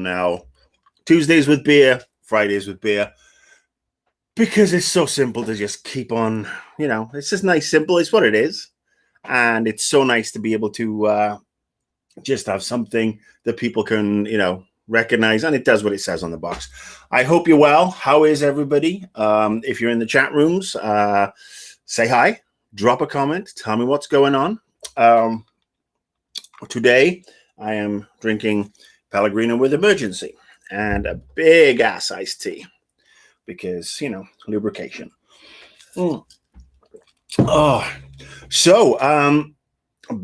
now. Tuesdays with beer, Fridays with beer, because it's so simple to just keep on, it's just nice, simple. It's what it is. And it's so nice to be able to just have something that people can, recognize, and it does what it says on the box. I hope you're well. How is everybody? If you're in the chat rooms, say hi, drop a comment, tell me what's going on. Today, I am drinking Pellegrino with Emergency and a big ass iced tea because, lubrication.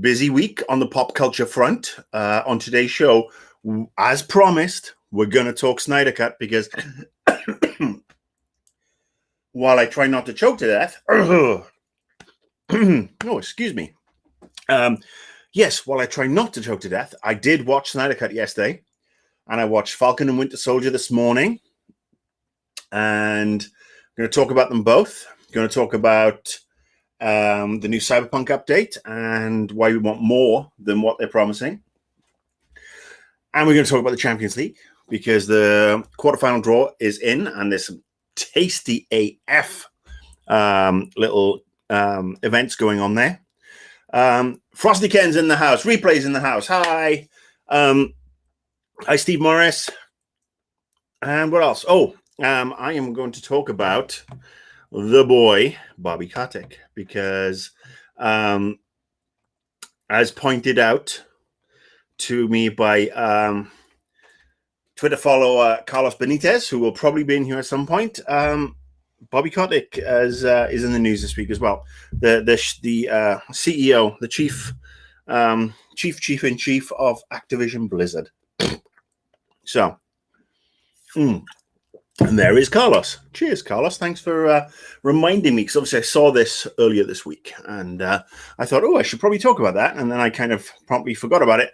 Busy week on the pop culture front. On today's show, as promised, we're going to talk Snyder Cut because while I try not to choke to death, excuse me. Yes, while I try not to choke to death, I did watch Snyder Cut yesterday, and I watched Falcon and Winter Soldier this morning, and I'm going to talk about them both. I'm going to talk about the new Cyberpunk update and why we want more than what they're promising. And we're going to talk about the Champions League because the quarterfinal draw is in, and there's some tasty AF little events going on there. Frosty Ken's in the house. Replay's in the house. Hi. Hi, Steve Morris. And what else? I am going to talk about the boy, Bobby Kotick, because as pointed out to me by Twitter follower Carlos Benitez, who will probably be in here at some point, Bobby Kotick is in the news this week as well. The CEO, the chief in chief of Activision Blizzard. So, and there is Carlos. Cheers, Carlos. Thanks for reminding me, because obviously I saw this earlier this week, and I thought, I should probably talk about that, and then I kind of promptly forgot about it,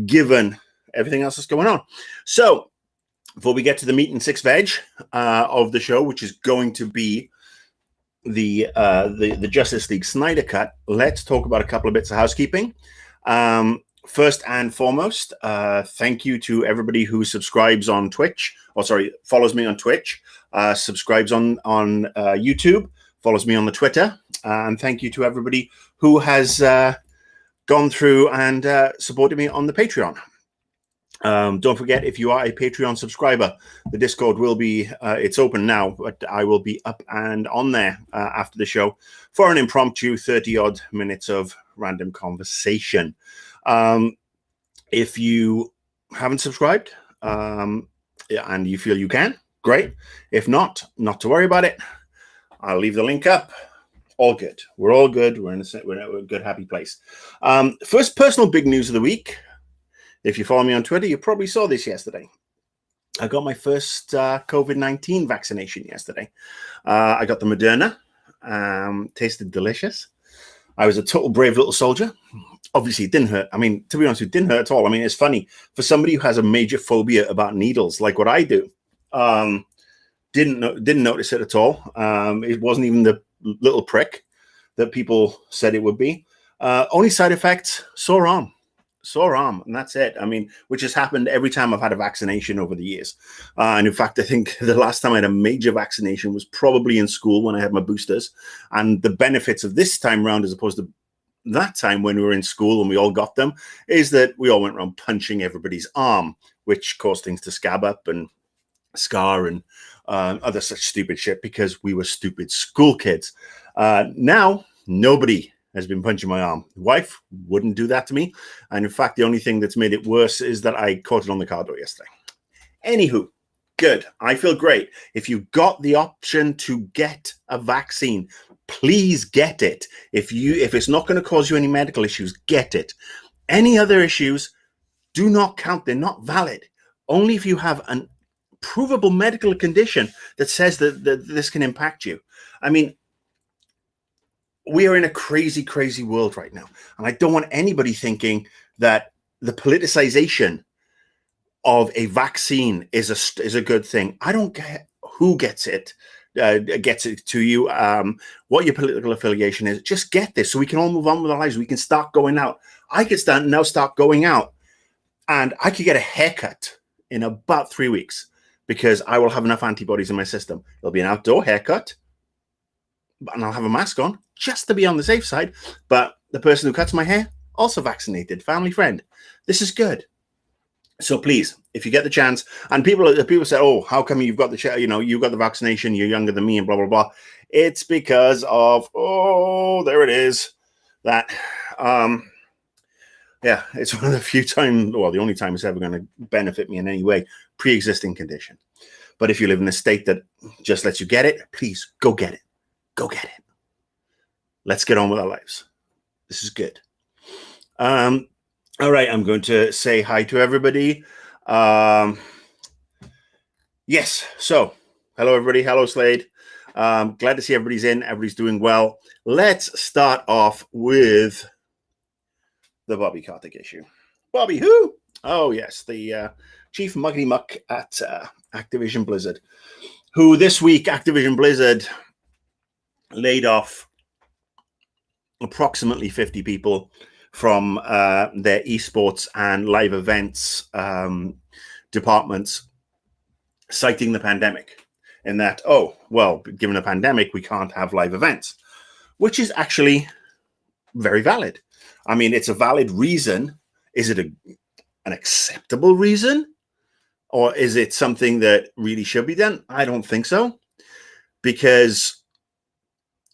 given everything else that's going on. So, before we get to the meat and six veg of the show, which is going to be the Justice League Snyder Cut, let's talk about a couple of bits of housekeeping. First and foremost, thank you to everybody who subscribes on Twitch, follows me on Twitch, subscribes on YouTube, follows me on the Twitter, and thank you to everybody who has gone through and supported me on the Patreon. Don't forget, if you are a Patreon subscriber, the Discord will be, it's open now, but I will be up and on there after the show for an impromptu 30-odd minutes of random conversation. If you haven't subscribed and you feel you can, great. If not to worry about it. I'll leave the link up. All good. We're all good. We're in a good, happy place. First personal big news of the week. If you follow me on Twitter, you probably saw this yesterday. I got my first COVID-19 vaccination yesterday. I got the Moderna. Tasted delicious. I was a total brave little soldier. Obviously, it didn't hurt. I mean, to be honest, it didn't hurt at all. I mean, it's funny. For somebody who has a major phobia about needles, like what I do, didn't notice it at all. It wasn't even the little prick that people said it would be. Only side effects, sore arm, and that's it. I mean, which has happened every time I've had a vaccination over the years. And in fact, I think the last time I had a major vaccination was probably in school when I had my boosters. And the benefits of this time round, as opposed to that time when we were in school and we all got them, is that we all went around punching everybody's arm, which caused things to scab up and scar and other such stupid shit because we were stupid school kids. Now, nobody has been punching my arm. Wife wouldn't do that to me. And in fact, the only thing that's made it worse is that I caught it on the car door yesterday. Anywho, good. I feel great. If you got the option to get a vaccine, please get it. If it's not going to cause you any medical issues, get it. Any other issues do not count. They're not valid. Only if you have an provable medical condition that says that this can impact you. I mean, we are in a crazy, crazy world right now. And I don't want anybody thinking that the politicization of a vaccine is a good thing. I don't care who gets it to you, what your political affiliation is. Just get this so we can all move on with our lives. We can start going out. I could start going out and I could get a haircut in about 3 weeks because I will have enough antibodies in my system. It'll be an outdoor haircut, and I'll have a mask on just to be on the safe side. But the person who cuts my hair, also vaccinated, family friend. This is good. So please, if you get the chance, and people say, "Oh, how come you've got the you've got the vaccination? You're younger than me," and blah blah blah. It's because of there it is. That yeah, it's one of the few times, well, the only time it's ever going to benefit me in any way. Pre-existing condition. But if you live in a state that just lets you get it, please go get it. Go get it. Let's get on with our lives. This is good. All right, I'm going to say hi to everybody. Yes, so hello, everybody. Hello, Slade. Glad to see everybody's in. Everybody's doing well. Let's start off with the Bobby Kotick issue. Bobby who? Oh, yes, the chief muckety muck at Activision Blizzard, who this week Activision Blizzard laid off approximately 50 people from their esports and live events departments, citing the pandemic. In that, oh, well, given the pandemic, we can't have live events, which is actually very valid. I mean, it's a valid reason. Is it an acceptable reason? Or is it something that really should be done? I don't think so. Because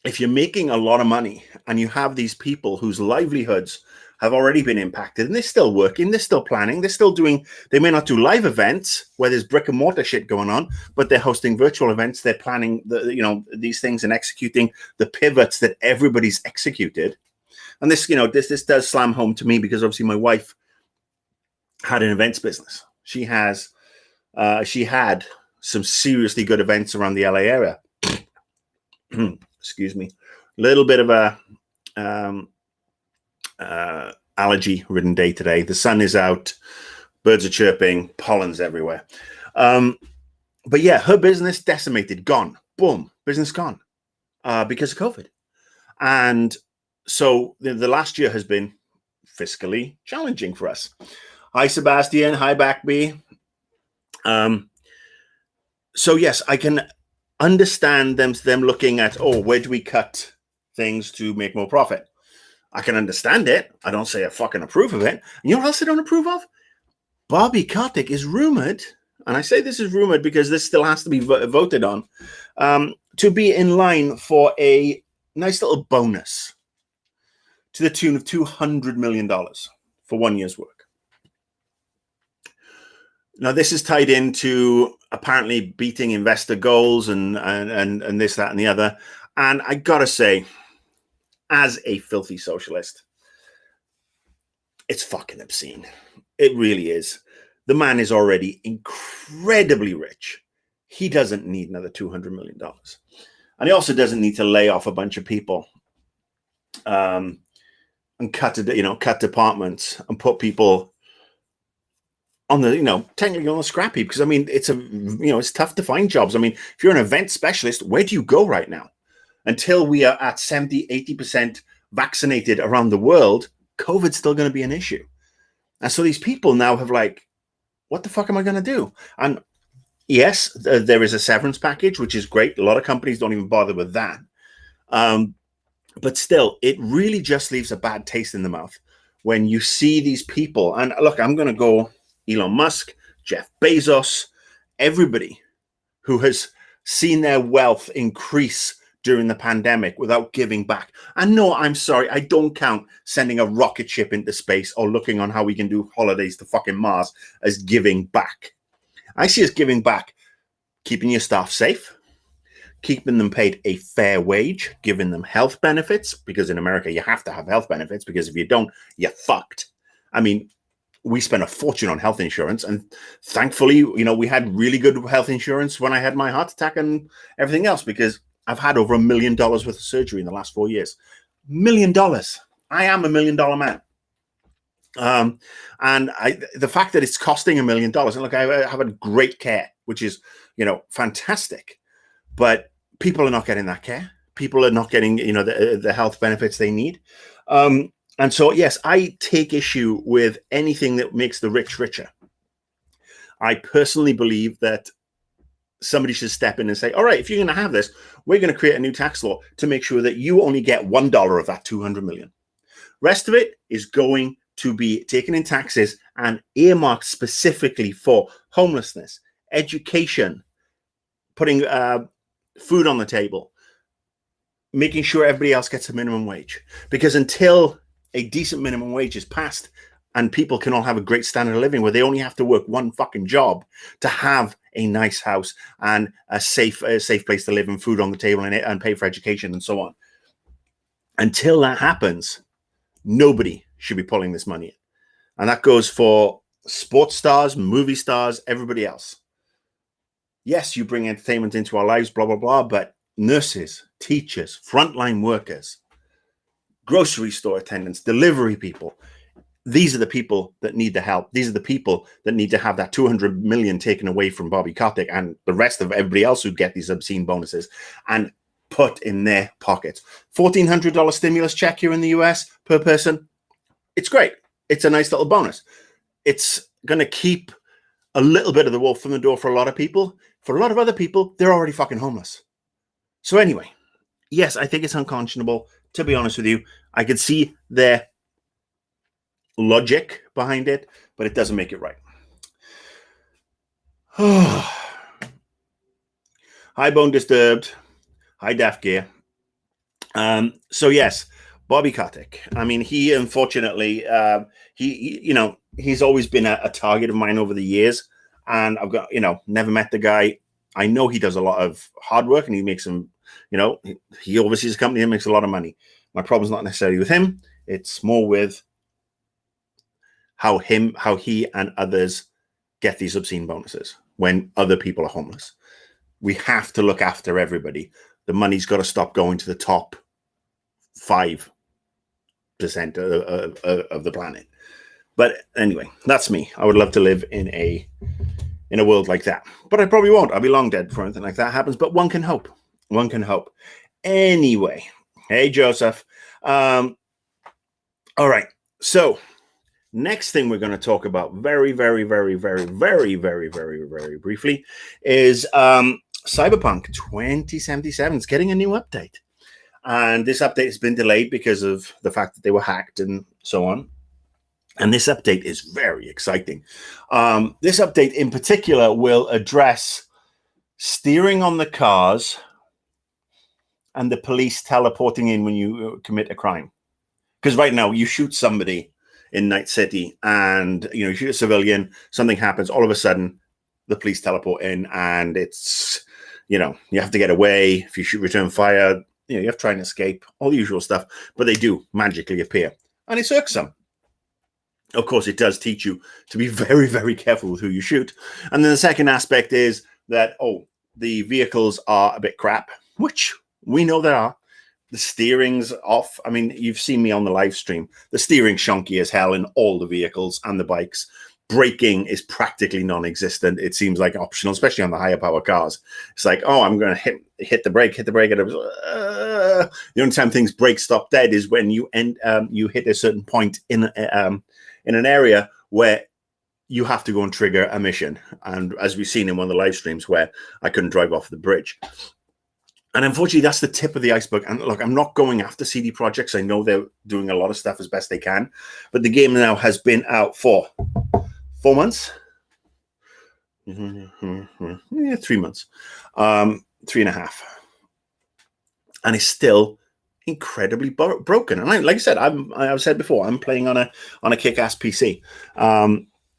if you're making a lot of money and you have these people whose livelihoods have already been impacted and they're still working, they're still planning, they're still doing, they may not do live events where there's brick and mortar shit going on, but they're hosting virtual events, they're planning these things and executing the pivots that everybody's executed. And this, this does slam home to me because obviously my wife had an events business. She had some seriously good events around the LA area. Excuse me. A little bit of a allergy-ridden day today. The sun is out, birds are chirping, pollen's everywhere. But yeah, her business decimated, gone. Boom, business gone because of COVID. And so the last year has been fiscally challenging for us. Hi, Sebastian. Hi, Backby. So yes, I can understand them looking at, where do we cut things to make more profit? I can understand it. I don't say I fucking approve of it. And you know what else I don't approve of? Bobby Kotick is rumored, and I say this is rumored because this still has to be voted on, to be in line for a nice little bonus to the tune of $200 million for 1 year's work. Now, this is tied into apparently beating investor goals and this, that, and the other. And I gotta say, as a filthy socialist, it's fucking obscene. It really is. The man is already incredibly rich. He doesn't need another $200 million. And he also doesn't need to lay off a bunch of people and cut departments and put people on the, technically on the scrap heap. Because, I mean, it's tough to find jobs. I mean, if you're an event specialist, where do you go right now? Until we are at 70, 80% vaccinated around the world, COVID's still going to be an issue. And so these people now have what the fuck am I going to do? And yes, there is a severance package, which is great. A lot of companies don't even bother with that. But still, it really just leaves a bad taste in the mouth when you see these people. And look, I'm going to go Elon Musk, Jeff Bezos, everybody who has seen their wealth increase during the pandemic without giving back. And no, I'm sorry, I don't count sending a rocket ship into space or looking on how we can do holidays to fucking Mars as giving back. I see us giving back, keeping your staff safe, keeping them paid a fair wage, giving them health benefits, because in America you have to have health benefits, because if you don't, you're fucked. I mean, we spent a fortune on health insurance, and thankfully, we had really good health insurance when I had my heart attack and everything else, because I've had over $1 million worth of surgery in the last 4 years. $1 million. I am $1 million man. And the fact that it's costing $1 million, and look, I have a great care, which is, fantastic. But people are not getting that care. People are not getting, the health benefits they need. And so, yes, I take issue with anything that makes the rich richer. I personally believe that somebody should step in and say, all right, if you're going to have this, we're going to create a new tax law to make sure that you only get $1 of that 200 million. Rest of it is going to be taken in taxes and earmarked specifically for homelessness, education, putting food on the table, making sure everybody else gets a minimum wage. Because until a decent minimum wage is passed and people can all have a great standard of living where they only have to work one fucking job to have a nice house and a safe place to live and food on the table and pay for education and so on. Until that happens, nobody should be pulling this money in. And that goes for sports stars, movie stars, everybody else. Yes, you bring entertainment into our lives, blah, blah, blah, but nurses, teachers, frontline workers, grocery store attendants, delivery people, these are the people that need the help. These are the people that need to have that 200 million taken away from Bobby Kotick and the rest of everybody else who get these obscene bonuses and put in their pockets. $1,400 stimulus check here in the US per person. It's great. It's a nice little bonus. It's going to keep a little bit of the wolf from the door for a lot of people. For a lot of other people, they're already fucking homeless. So anyway, yes, I think it's unconscionable. To be honest with you, I could see their logic behind it, but it doesn't make it right. High Bone Disturbed, High Def Gear. So yes, Bobby Kotick. I mean, he unfortunately, he's always been a target of mine over the years, and I've got, never met the guy. I know he does a lot of hard work, and he makes some, he oversees a company and makes a lot of money. My problem's not necessarily with him; it's more with how he and others get these obscene bonuses when other people are homeless. We have to look after everybody. The money's got to stop going to the top 5% of the planet. But anyway, that's me. I would love to live in a world like that, but I probably won't. I'll be long dead before anything like that happens. But one can hope. One can hope. Anyway, hey Joseph. All right. So next thing we're going to talk about very, very, very, very, very, very, very, very briefly is Cyberpunk 2077. It's getting a new update. And this update has been delayed because of the fact that they were hacked and so on. And this update is very exciting. This update in particular will address steering on the cars and the police teleporting in when you commit a crime. Because right now you shoot somebody in Night City and you shoot a civilian, something happens, all of a sudden the police teleport in and it's, you have to get away. If you shoot return fire, you have to try and escape, all the usual stuff, but they do magically appear. And it's irksome. Of course, it does teach you to be very, very careful with who you shoot. And then the second aspect is that, the vehicles are a bit crap, which we know they are. The steering's off. I mean, you've seen me on the live stream. The steering's shonky as hell in all the vehicles and the bikes. Braking is practically non-existent. It seems like optional, especially on the higher power cars. It's like, I'm going to hit the brake. And the only time things brake stop dead is when you hit a certain point in an area where you have to go and trigger a mission. And as we've seen in one of the live streams where I couldn't drive off the bridge. And unfortunately, that's the tip of the iceberg. And look, I'm not going after CD Projekts. I know they're doing a lot of stuff as best they can. But the game now has been out for 4 months. 3 months. 3.5. And it's still incredibly broken. And like I said, I've said before, I'm playing on a kick-ass PC.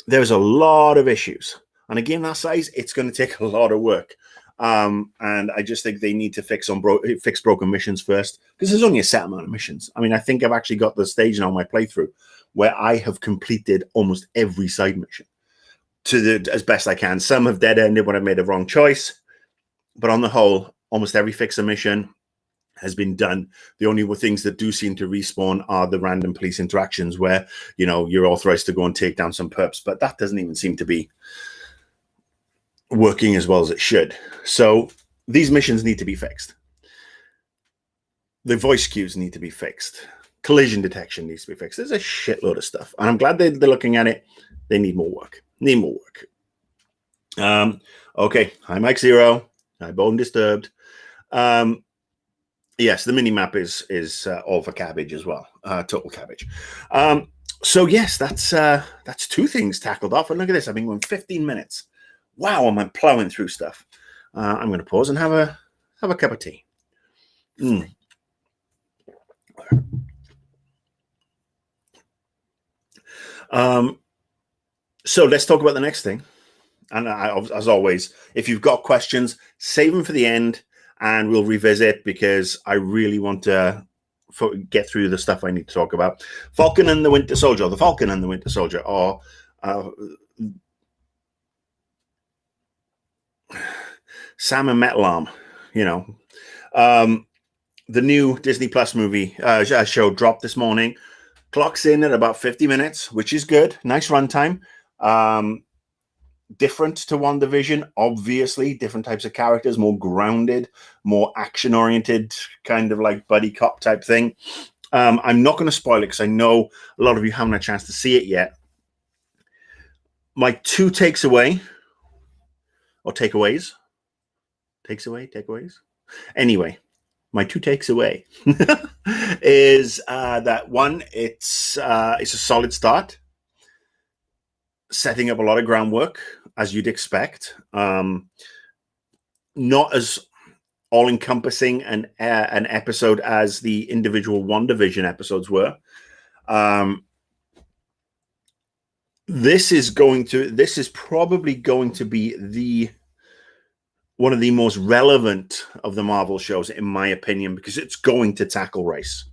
There's a lot of issues. On a game that size, it's going to take a lot of work. And I just think they need to fix broken missions first, because there's only a set amount of missions. I mean, I think I've actually got the stage now on my playthrough where I have completed almost every side mission as best I can. Some have dead-ended when I made a wrong choice, but on the whole, almost every fixer mission has been done. The only things that do seem to respawn are the random police interactions where, you're authorized to go and take down some perps, but that doesn't even seem to be working as well as it should. So these missions need to be fixed. The voice cues need to be fixed. Collision detection needs to be fixed. There's a shitload of stuff. And I'm glad they're looking at it. They need more work. Okay. Hi, Mike Zero. Hi, Bone Disturbed. Yes, the mini map is all for cabbage as well. Total cabbage. So yes, that's two things tackled off. And look at this. I've been going 15 minutes. Wow, I'm plowing through stuff. I'm going to pause and have a cup of tea. So let's talk about the next thing. And as always, if you've got questions, save them for the end, and we'll revisit because I really want to get through the stuff I need to talk about. Falcon and the Winter Soldier. The Falcon and the Winter Soldier are Sam and Metal Arm. The new Disney Plus movie show dropped this morning. Clocks in at about 50 minutes, which is good. Nice runtime. Different to WandaVision, obviously. Different types of characters, more grounded, more action-oriented, kind of like buddy cop type thing. I'm not going to spoil it because I know a lot of you haven't had a chance to see it yet. My two takeaways. Anyway, my two takes away is that one, it's a solid start, setting up a lot of groundwork as you'd expect. Not as all-encompassing an episode as the individual WandaVision episodes were. This is probably going to be one of the most relevant of the Marvel shows, in my opinion, because it's going to tackle race.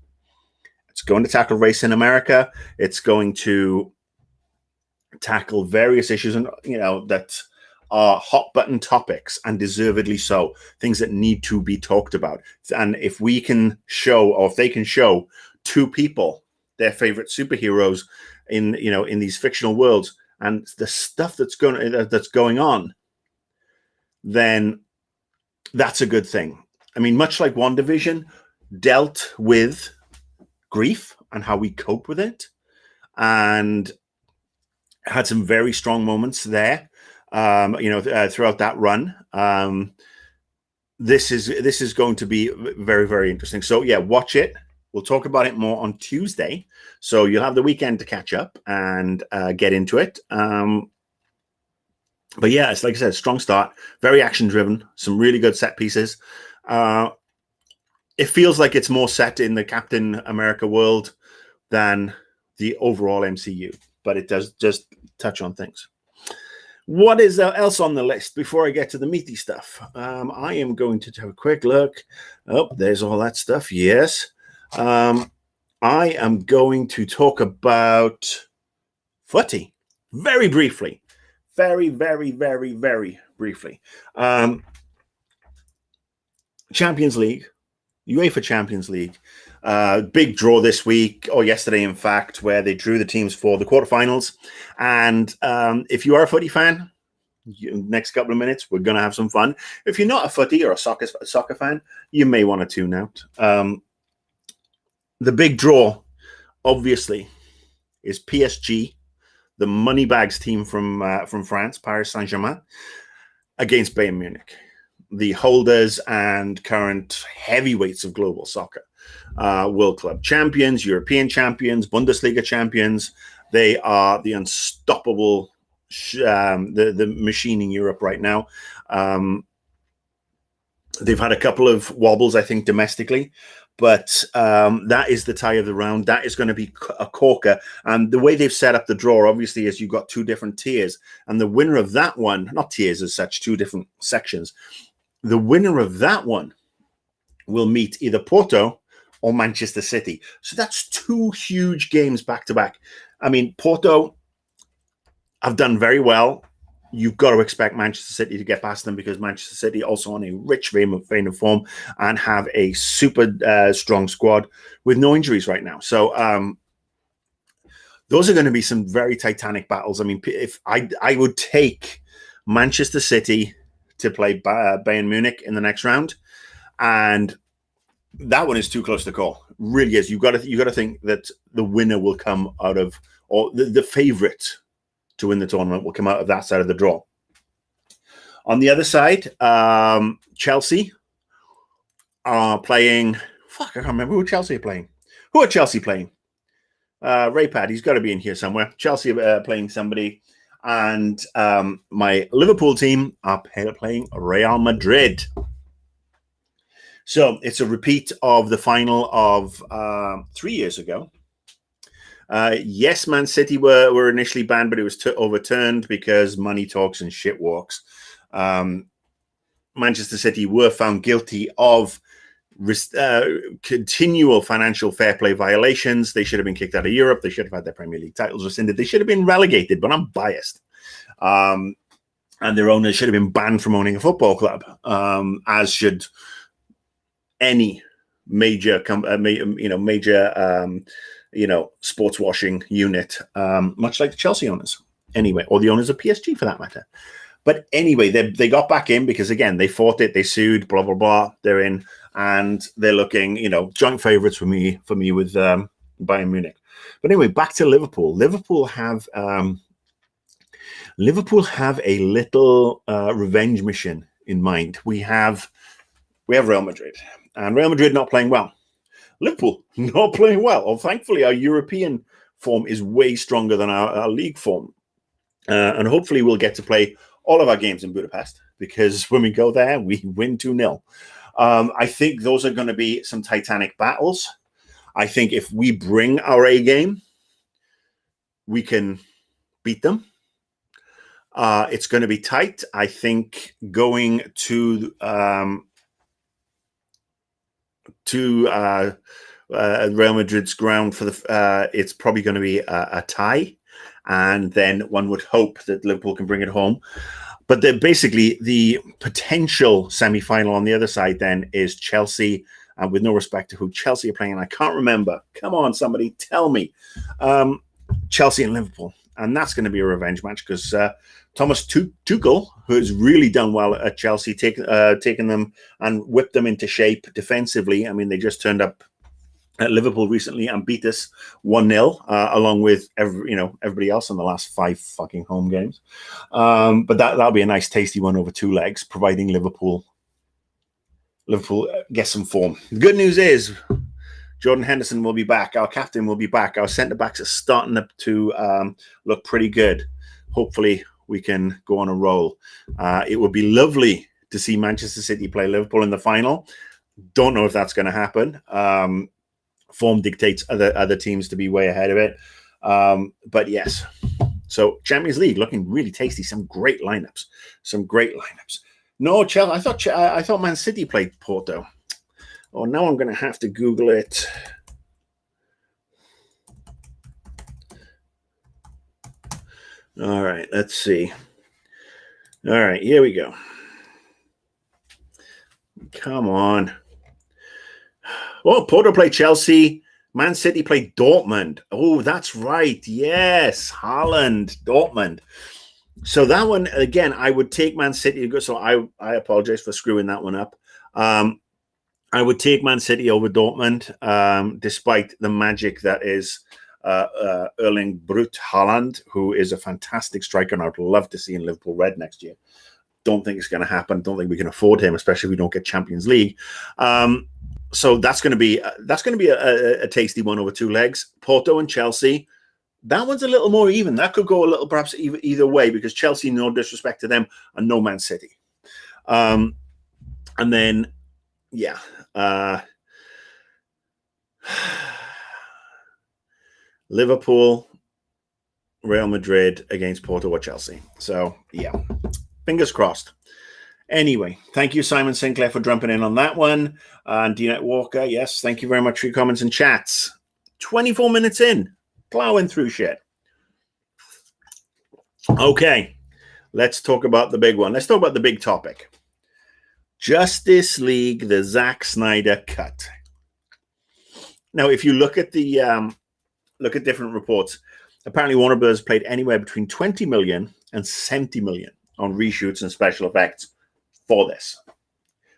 It's going to tackle race in America. It's going to tackle various issues, and that are hot button topics, and deservedly so. Things that need to be talked about. And if we can show, or if they can show two people their favorite superheroes in these fictional worlds, and the stuff that's going on, then that's a good thing. I mean, much like WandaVision dealt with grief and how we cope with it, and had some very strong moments there, throughout that run. This is going to be very, very interesting. So yeah, watch it. We'll talk about it more on Tuesday. So you'll have the weekend to catch up and get into it. But yeah, it's like I said, strong start, very action driven, some really good set pieces. It feels like it's more set in the Captain America world than the overall MCU, but it does just touch on things. What is else on the list before I get to the meaty stuff? I am going to have a quick look. Oh, there's all that stuff. Yes. I am going to talk about footy very briefly. Very, very, very, very briefly. Champions League, UEFA Champions League. Big draw this week, or yesterday, in fact, where they drew the teams for the quarterfinals. And if you are a footy fan, next couple of minutes, we're going to have some fun. If you're not a footy or a soccer fan, you may want to tune out. The big draw, obviously, is PSG, the Moneybags team from France, Paris Saint-Germain, against Bayern Munich, the holders and current heavyweights of global soccer. World Club champions, European champions, Bundesliga champions. They are the unstoppable the machine in Europe right now. They've had a couple of wobbles, I think, domestically, but that is the tie of the round. That is going to be a corker. And the way they've set up the draw, obviously, is you've got two different tiers. And the winner of that one, not tiers as such, two different sections. The winner of that one will meet either Porto or Manchester City. So that's two huge games back to back. I mean, Porto have done very well. You've got to expect Manchester City to get past them, because Manchester City also on a rich vein of form and have a super strong squad with no injuries right now. So those are going to be some very titanic battles. I mean, if I would take Manchester City to play Bayern Munich in the next round, and that one is too close to call. Really is. You got to think that the winner will come out of, or the favorite to win the tournament will come out of that side of the draw. On the other side, Chelsea are playing. Fuck, I can't remember who Chelsea are playing. Who are Chelsea playing? Raypad, he's got to be in here somewhere. Chelsea playing somebody. And my Liverpool team are playing Real Madrid. So it's a repeat of the final of 3 years ago. Yes, Man City were initially banned, but it was overturned because money talks and shit walks. Manchester City were found guilty of continual financial fair play violations. They should have been kicked out of Europe. They should have had their Premier League titles rescinded. They should have been relegated, but I'm biased. And their owners should have been banned from owning a football club, as should any major, sports washing unit, much like the Chelsea owners, anyway, or the owners of PSG for that matter. But anyway, they got back in because, again, they fought it, they sued, blah, blah, blah. They're in, and they're looking, joint favourites for me with Bayern Munich. But anyway, back to Liverpool. Liverpool have a little revenge mission in mind. We have Real Madrid, and Real Madrid not playing well. Liverpool not playing well. Well, thankfully, our European form is way stronger than our league form. And hopefully we'll get to play all of our games in Budapest, because when we go there, we win 2-0. I think those are going to be some titanic battles. I think if we bring our A game, we can beat them. It's going to be tight. I think going to Real Madrid's ground for it's probably going to be a tie, and then one would hope that Liverpool can bring it home. But basically the potential semi-final on the other side then is Chelsea, and with no respect to who Chelsea are playing, and I can't remember. Come on, somebody tell me. Chelsea and Liverpool, and that's going to be a revenge match because Thomas Tuchel, who has really done well at Chelsea, taken them and whipped them into shape defensively. I mean, they just turned up at Liverpool recently and beat us 1-0, along with everybody else in the last 5 fucking home games. But that'll be a nice, tasty one over 2 legs, providing Liverpool gets some form. The good news is Jordan Henderson will be back. Our captain will be back. Our centre backs are starting to look pretty good. Hopefully, we can go on a roll. It would be lovely to see Manchester City play Liverpool in the final. Don't know if that's going to happen. Form dictates other teams to be way ahead of it. But yes. So Champions League looking really tasty. Some great lineups. No, Chelsea. I thought Man City played Porto. Oh, now I'm going to have to Google it. All right, let's see. All right, here we go. Come on. Oh, Porto played Chelsea. Man City played Dortmund. Oh, that's right. Yes, Haaland, Dortmund. So that one, again, I would take Man City to go. So I apologize for screwing that one up. I would take Man City over Dortmund, despite the magic that is Erling Brut Haaland, who is a fantastic striker, and I'd love to see in Liverpool red next year. Don't think it's going to happen. Don't think we can afford him, especially if we don't get Champions League. So that's going to be a tasty one over 2 legs. Porto and Chelsea. That one's a little more even. That could go a little perhaps either way, because Chelsea, no disrespect to them, and no Man City. And then, yeah. Liverpool, Real Madrid against Porto or Chelsea. So, yeah, fingers crossed. Anyway, thank you, Simon Sinclair, for jumping in on that one. And D-Net Walker, yes, thank you very much for your comments and chats. 24 minutes in, plowing through shit. Okay, let's talk about the big one. Let's talk about the big topic. Justice League, the Zack Snyder cut. Now, if you look at the different reports, apparently Warner Bros. Paid anywhere between 20 million and 70 million on reshoots and special effects for this,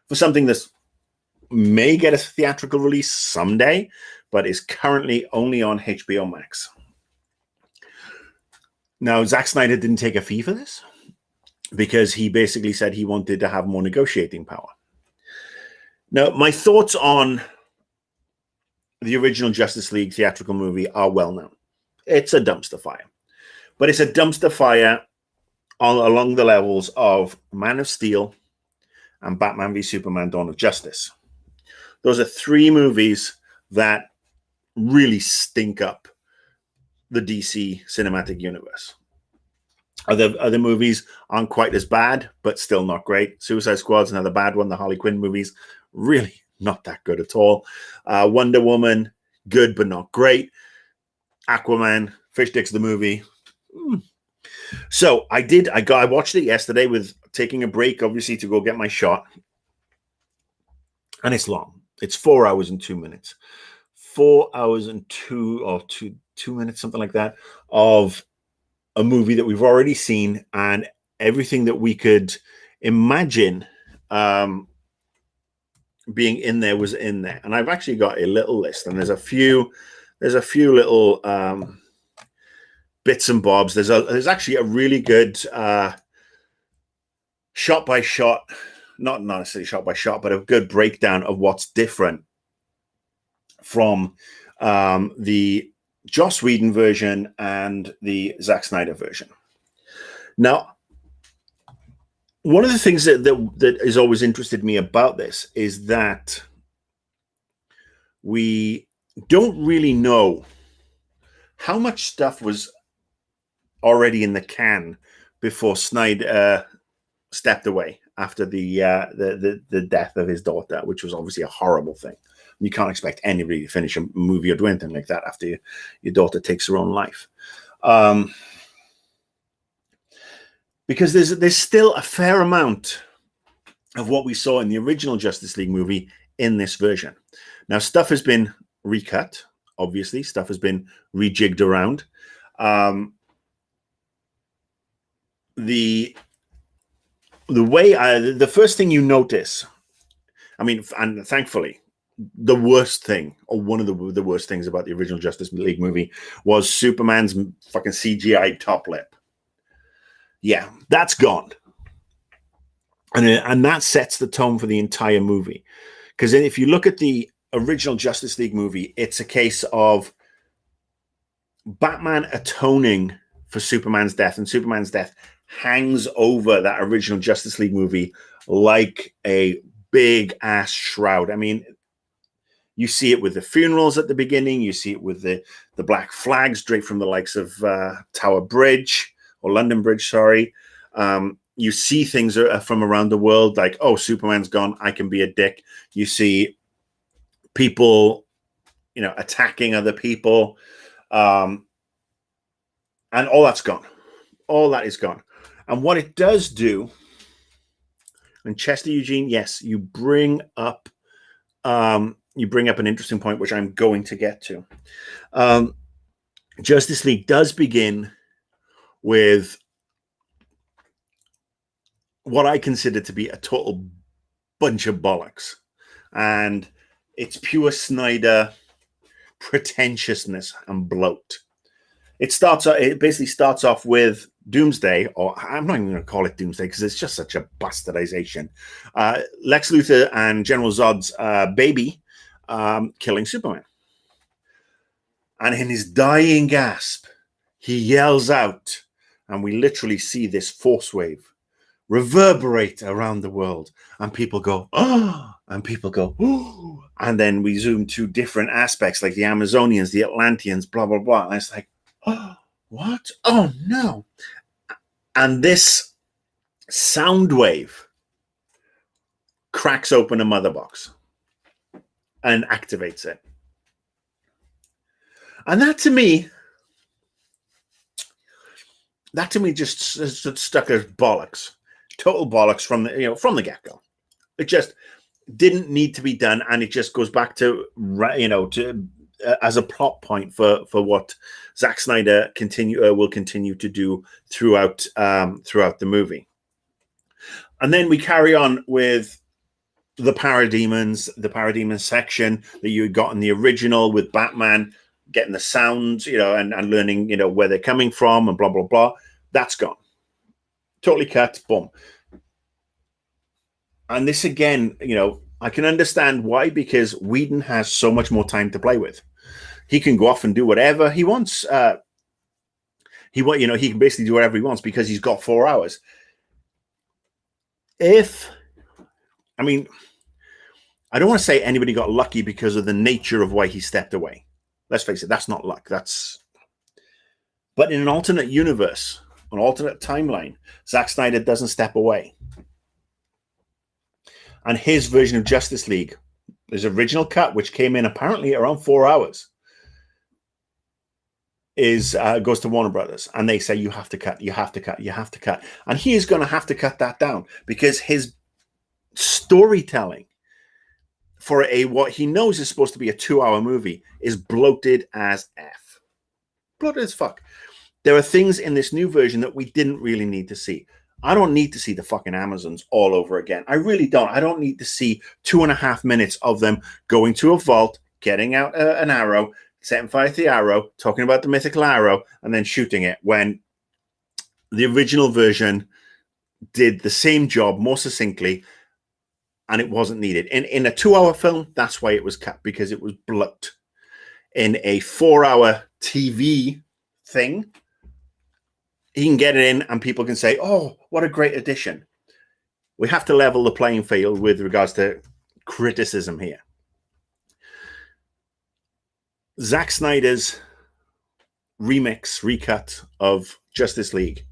for something that may get a theatrical release someday, but is currently only on HBO Max. Now, Zack Snyder didn't take a fee for this. because he basically said he wanted to have more negotiating power. Now, my thoughts on the original Justice League theatrical movie are well known. It's a dumpster fire. But it's a dumpster fire along the levels of Man of Steel and Batman v Superman: Dawn of Justice. Those are three movies that really stink up the DC cinematic universe. Other movies aren't quite as bad, but still not great. Suicide Squad's another bad one. The Harley Quinn movies, really not that good at all. Wonder Woman, good but not great. Aquaman, Fish Dicks the movie. So I watched it yesterday with taking a break, obviously, to go get my shot. And it's long. It's 4 hours and 2 minutes. 4 hours and two minutes, something like that, of a movie that we've already seen, and everything that we could imagine being in there was in there. And I've actually got a little list, and there's a few little bits and bobs. There's actually a really good shot by shot, not necessarily shot by shot, but a good breakdown of what's different from the Joss Whedon version and the Zack Snyder version. Now, one of the things that has always interested me about this is that we don't really know how much stuff was already in the can before Snyder stepped away after the death of his daughter, which was obviously a horrible thing. You can't expect anybody to finish a movie or do anything like that after your daughter takes her own life. Because there's still a fair amount of what we saw in the original Justice League movie in this version. Now, stuff has been recut, obviously. Stuff has been rejigged around. The first thing you notice, I mean, and thankfully, the worst thing, or one of the worst things about the original Justice League movie was Superman's fucking CGI top lip. Yeah, that's gone. And that sets the tone for the entire movie. Because if you look at the original Justice League movie, it's a case of Batman atoning for Superman's death, and Superman's death hangs over that original Justice League movie like a big ass shroud. I mean, you see it with the funerals at the beginning. You see it with the black flags draped from the likes of Tower Bridge, or London Bridge, sorry. You see things from around the world like, oh, Superman's gone, I can be a dick. You see people, attacking other people. And all that's gone. All that is gone. And what it does do, and Chester Eugene, yes, you bring up an interesting point, which I'm going to get to. Justice League does begin with what I consider to be a total bunch of bollocks. And it's pure Snyder pretentiousness and bloat. It basically starts off with Doomsday, or I'm not even going to call it Doomsday because it's just such a bastardization. Lex Luthor and General Zod's baby killing Superman. And in his dying gasp, he yells out, and we literally see this force wave reverberate around the world, and people go, oh, and people go, oh, and then we zoom to different aspects like the Amazonians, the Atlanteans, blah, blah, blah. And it's like, oh, what? Oh, no. And this sound wave cracks open a mother box and activates it. And that to me just stuck as bollocks. Total bollocks from the get-go. It just didn't need to be done, and it just goes back to as a plot point for what Zack Snyder will continue to do throughout the movie. And then we carry on with the parademons section that you got in the original, with Batman getting the sounds, and learning, where they're coming from and blah, blah, blah. That's gone. totally cut, boom. And this again, I can understand why, because Whedon has so much more time to play with. He can go off and do whatever he wants. He can basically do whatever he wants because he's got 4 hours. I don't want to say anybody got lucky because of the nature of why he stepped away. Let's face it, that's not luck. But in an alternate universe, an alternate timeline, Zack Snyder doesn't step away. And his version of Justice League, his original cut, which came in apparently around 4 hours, goes to Warner Brothers, and they say you have to cut, and he is going to have to cut that down because his storytelling for what he knows is supposed to be a 2-hour movie is bloated as F. Bloated as fuck. There are things in this new version that we didn't really need to see. I don't need to see the fucking Amazons all over again. I really don't. I don't need to see 2.5 minutes of them going to a vault, getting out an arrow, setting fire to the arrow, talking about the mythical arrow, and then shooting it, when the original version did the same job more succinctly, and it wasn't needed. In a 2-hour film, that's why it was cut, because it was bloat. In a 4-hour TV thing, he can get it in and people can say, oh, what a great addition. We have to level the playing field with regards to criticism here. Zack Snyder's recut of Justice League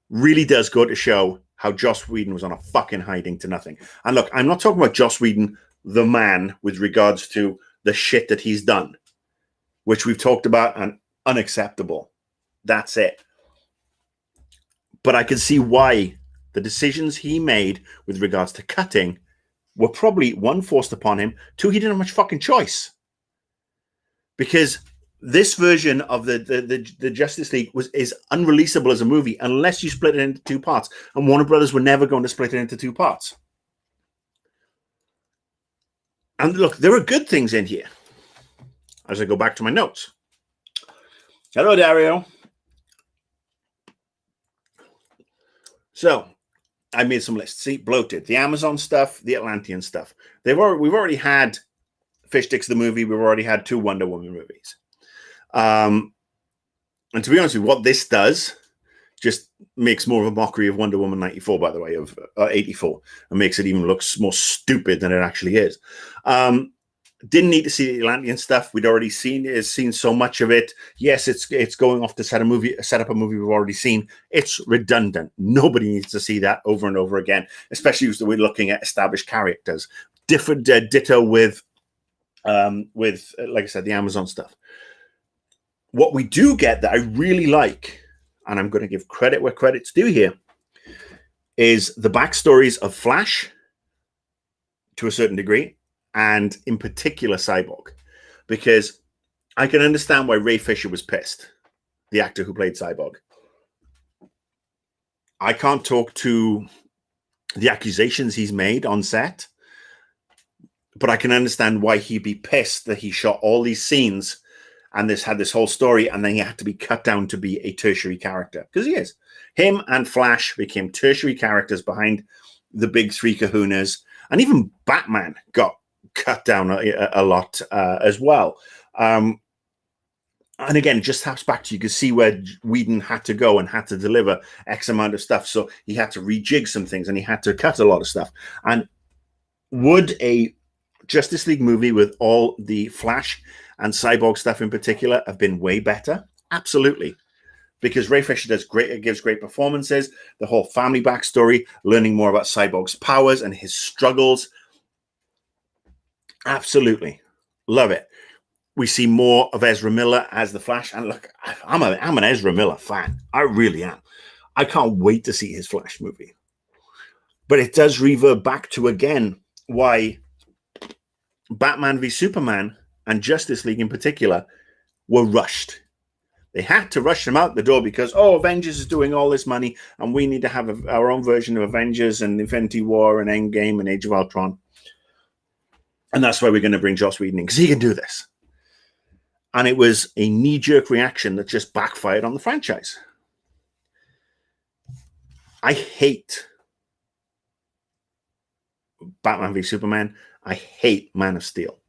really does go to show how Joss Whedon was on a fucking hiding to nothing. And look, I'm not talking about Joss Whedon, the man, with regards to the shit that he's done, which we've talked about, and unacceptable. That's it. But I can see why the decisions he made with regards to cutting were probably, 1, forced upon him, 2, he didn't have much fucking choice. Because this version of the Justice League is unreleasable as a movie unless you split it into 2 parts. And Warner Brothers were never going to split it into 2 parts. And look, there are good things in here. As I go back to my notes. Hello, Dario. So, I made some lists. See, bloated. The Amazon stuff, the Atlantean stuff. We've already had Fish Sticks the movie. We've already had 2 Wonder Woman movies. And to be honest with you, what this does just makes more of a mockery of Wonder Woman 94, by the way, of 84, and makes it even look more stupid than it actually is. Didn't need to see the Atlantean stuff. We'd already seen so much of it. Yes, it's going off to set up a movie we've already seen. It's redundant. Nobody needs to see that over and over again, especially if we're looking at established characters. Different ditto with like I said, the Amazon stuff. What we do get that I really like, and I'm going to give credit where credit's due here, is the backstories of Flash to a certain degree, and in particular Cyborg, because I can understand why Ray Fisher was pissed, the actor who played Cyborg. I can't talk to the accusations he's made on set, but I can understand why he'd be pissed that he shot all these scenes and had this whole story, and then he had to be cut down to be a tertiary character, because he is. Him and Flash became tertiary characters behind the big 3 kahunas, and even Batman got cut down a lot as well. And again, it just taps back to, you can see where Whedon had to go and had to deliver X amount of stuff. So he had to rejig some things and he had to cut a lot of stuff. And would a Justice League movie with all the Flash and Cyborg stuff in particular have been way better? Absolutely. Because Ray Fisher gives great performances, the whole family backstory, learning more about Cyborg's powers and his struggles. Absolutely. Love it. We see more of Ezra Miller as the Flash. And look, I'm an Ezra Miller fan. I really am. I can't wait to see his Flash movie. But it does revert back to, again, why Batman v Superman and Justice League in particular were rushed. They had to rush them out the door because, Avengers is doing all this money and we need to have our own version of Avengers and Infinity War and Endgame and Age of Ultron. And that's why we're going to bring Joss Whedon in, because he can do this. And it was a knee-jerk reaction that just backfired on the franchise. I hate Batman v Superman. I hate Man of Steel,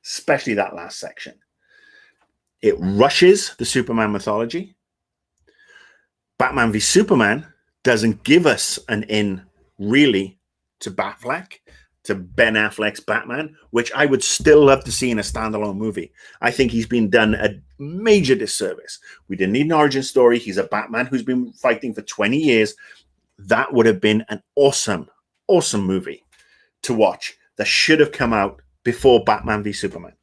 especially that last section. It rushes the Superman mythology. Batman v Superman doesn't give us an in, really, to Batfleck, to Ben Affleck's Batman, which I would still love to see in a standalone movie. I think he's been done a major disservice. We didn't need an origin story. He's a Batman who's been fighting for 20 years. That would have been an awesome, awesome movie to watch that should have come out before Batman v Superman.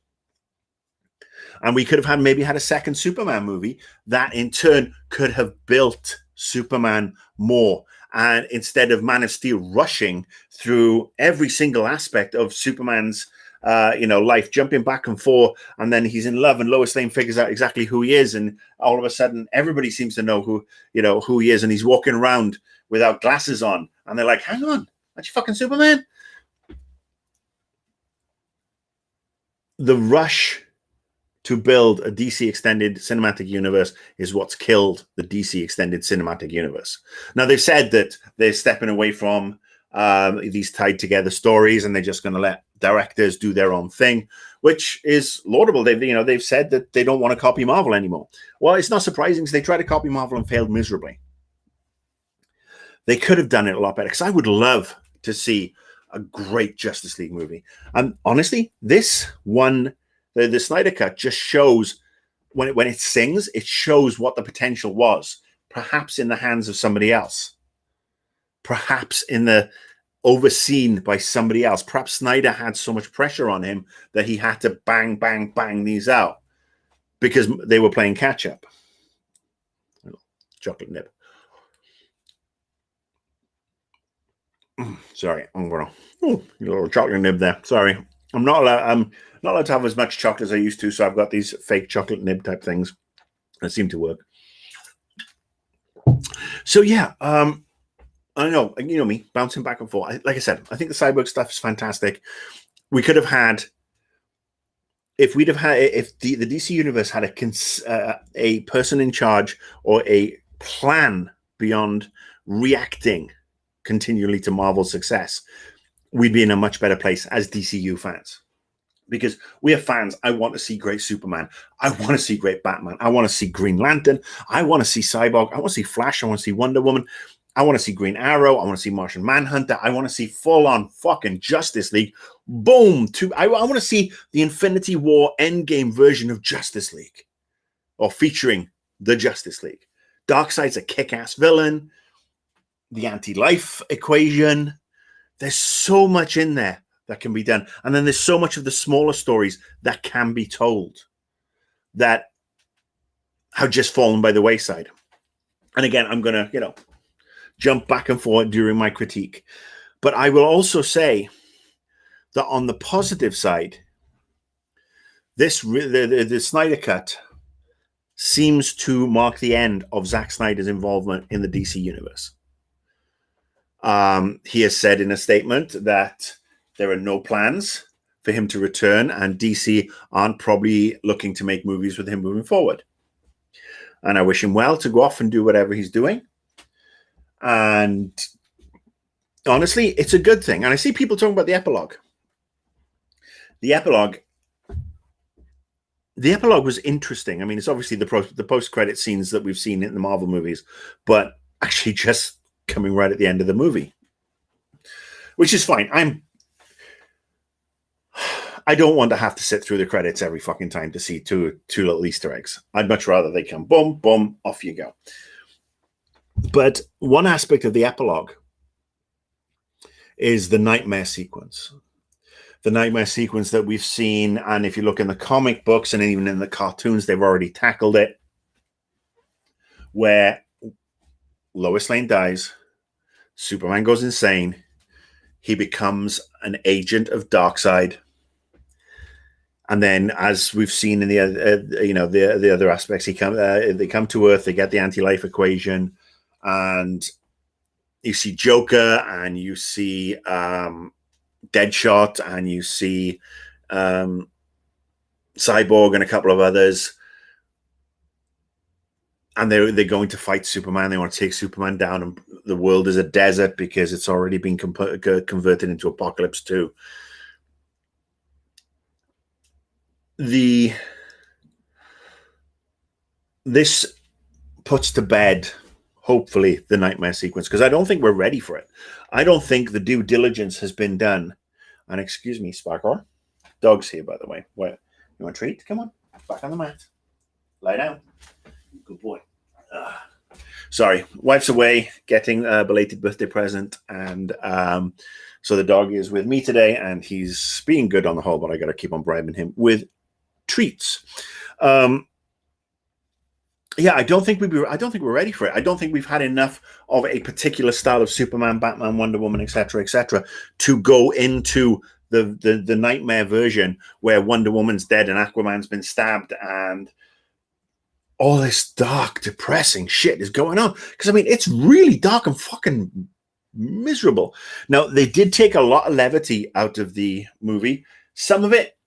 And we could have maybe had a second Superman movie that in turn could have built Superman more. And instead of Man of Steel rushing through every single aspect of Superman's life, jumping back and forth, and then he's in love, and Lois Lane figures out exactly who he is, and all of a sudden everybody seems to know who he is, and he's walking around without glasses on, and they're like, hang on, aren't you fucking Superman? The rush to build a DC extended cinematic universe is what's killed the DC extended cinematic universe. Now, they've said that they're stepping away from these tied together stories, and they're just going to let directors do their own thing, which is laudable. They've said that they don't want to copy Marvel anymore. Well, it's not surprising, because they tried to copy Marvel and failed miserably. They could have done it a lot better, because I would love to see a great Justice League movie. And honestly, this one, the Snyder Cut, just shows, when it sings, it shows what the potential was, perhaps in the hands of somebody else, perhaps overseen by somebody else. Perhaps Snyder had so much pressure on him that he had to bang, bang, bang these out because they were playing catch up. Chocolate nib. Sorry, I'm gonna a little chocolate nib there. Sorry, I'm not allowed to have as much chocolate as I used to, so I've got these fake chocolate nib type things that seem to work. So yeah, I know, me bouncing back and forth. Like I said, I think the Cyborg stuff is fantastic. We could have had, if the DC universe had a person in charge or a plan beyond reacting continually to Marvel's success, we'd be in a much better place as DCU fans. Because we are fans. I want to see great Superman. I want to see great Batman. I want to see Green Lantern. I want to see Cyborg. I want to see Flash. I want to see Wonder Woman. I want to see Green Arrow. I want to see Martian Manhunter. I want to see full-on fucking Justice League. Boom. I want to see the Infinity War Endgame version of Justice League, or featuring the Justice League. Darkseid's a kick-ass villain. The anti-life equation. There's so much in there that can be done. And then there's so much of the smaller stories that can be told that have just fallen by the wayside. And again, I'm going to, jump back and forth during my critique. But I will also say that on the positive side, the Snyder Cut seems to mark the end of Zack Snyder's involvement in the DC universe. He has said in a statement that there are no plans for him to return, and DC aren't probably looking to make movies with him moving forward. And I wish him well to go off and do whatever he's doing. And honestly, it's a good thing. And I see people talking about the epilogue. The epilogue was interesting. I mean, it's obviously the post-credit scenes that we've seen in the Marvel movies, but actually just coming right at the end of the movie, which is fine. I don't want to have to sit through the credits every fucking time to see two little Easter eggs. I'd much rather they come boom, boom, off you go. But one aspect of the epilogue is the nightmare sequence. The nightmare sequence that we've seen, and if you look in the comic books and even in the cartoons, they've already tackled it, where Lois Lane dies, Superman goes insane, he becomes an agent of Darkseid, and then, as we've seen in the other aspects, they come to Earth, they get the anti-life equation, and you see Joker, and you see Deadshot, and you see Cyborg, and a couple of others. and they're going to fight Superman. They want to take Superman down, and the world is a desert because it's already been converted into Apocalypse 2. This puts to bed, hopefully, the nightmare sequence, because I don't think we're ready for it. I don't think the due diligence has been done. And excuse me, Sparkle. Dog's here, by the way. Wait, you want a treat? Come on, back on the mat. Lie down. Good boy. Sorry, wife's away getting a belated birthday present, and so the dog is with me today, and he's being good on the whole, but I got to keep on bribing him with treats. Yeah, I don't think we're ready for it. I don't think we've had enough of a particular style of Superman, Batman, Wonder Woman, etc., to go into the nightmare version where Wonder Woman's dead and Aquaman's been stabbed and all this dark, depressing shit is going on. Because, I mean, it's really dark and fucking miserable. Now, they did take a lot of levity out of the movie. Some of it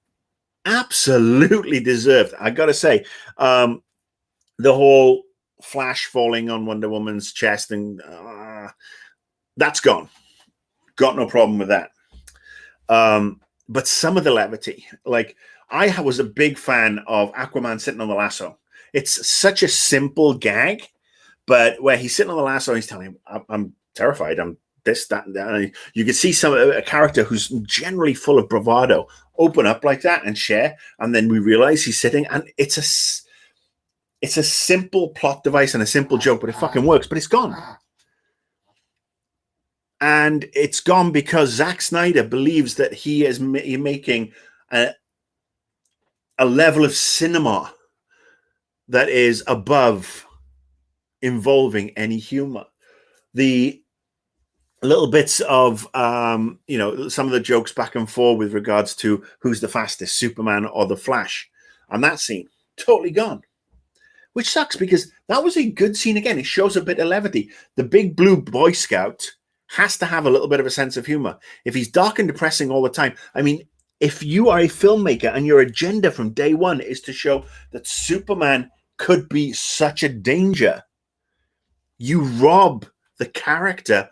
absolutely deserved, I gotta say. The whole Flash falling on Wonder Woman's chest, and that's gone. Got no problem with that. But some of the levity, like, I was a big fan of Aquaman sitting on the lasso. It's such a simple gag, but where he's sitting on the lasso, he's telling him, I'm terrified, I'm this, that, and that. And you can see a character who's generally full of bravado open up like that and share, and then we realize he's sitting, and it's a simple plot device and a simple joke, but it fucking works, but it's gone. And it's gone because Zack Snyder believes that he is making a level of cinema that is above involving any humor. The little bits of, some of the jokes back and forth with regards to who's the fastest, Superman or the Flash, and that scene, totally gone. Which sucks, because that was a good scene again. It shows a bit of levity. The big blue Boy Scout has to have a little bit of a sense of humor. If he's dark and depressing all the time, I mean, if you are a filmmaker and your agenda from day one is to show that Superman could be such a danger, you rob the character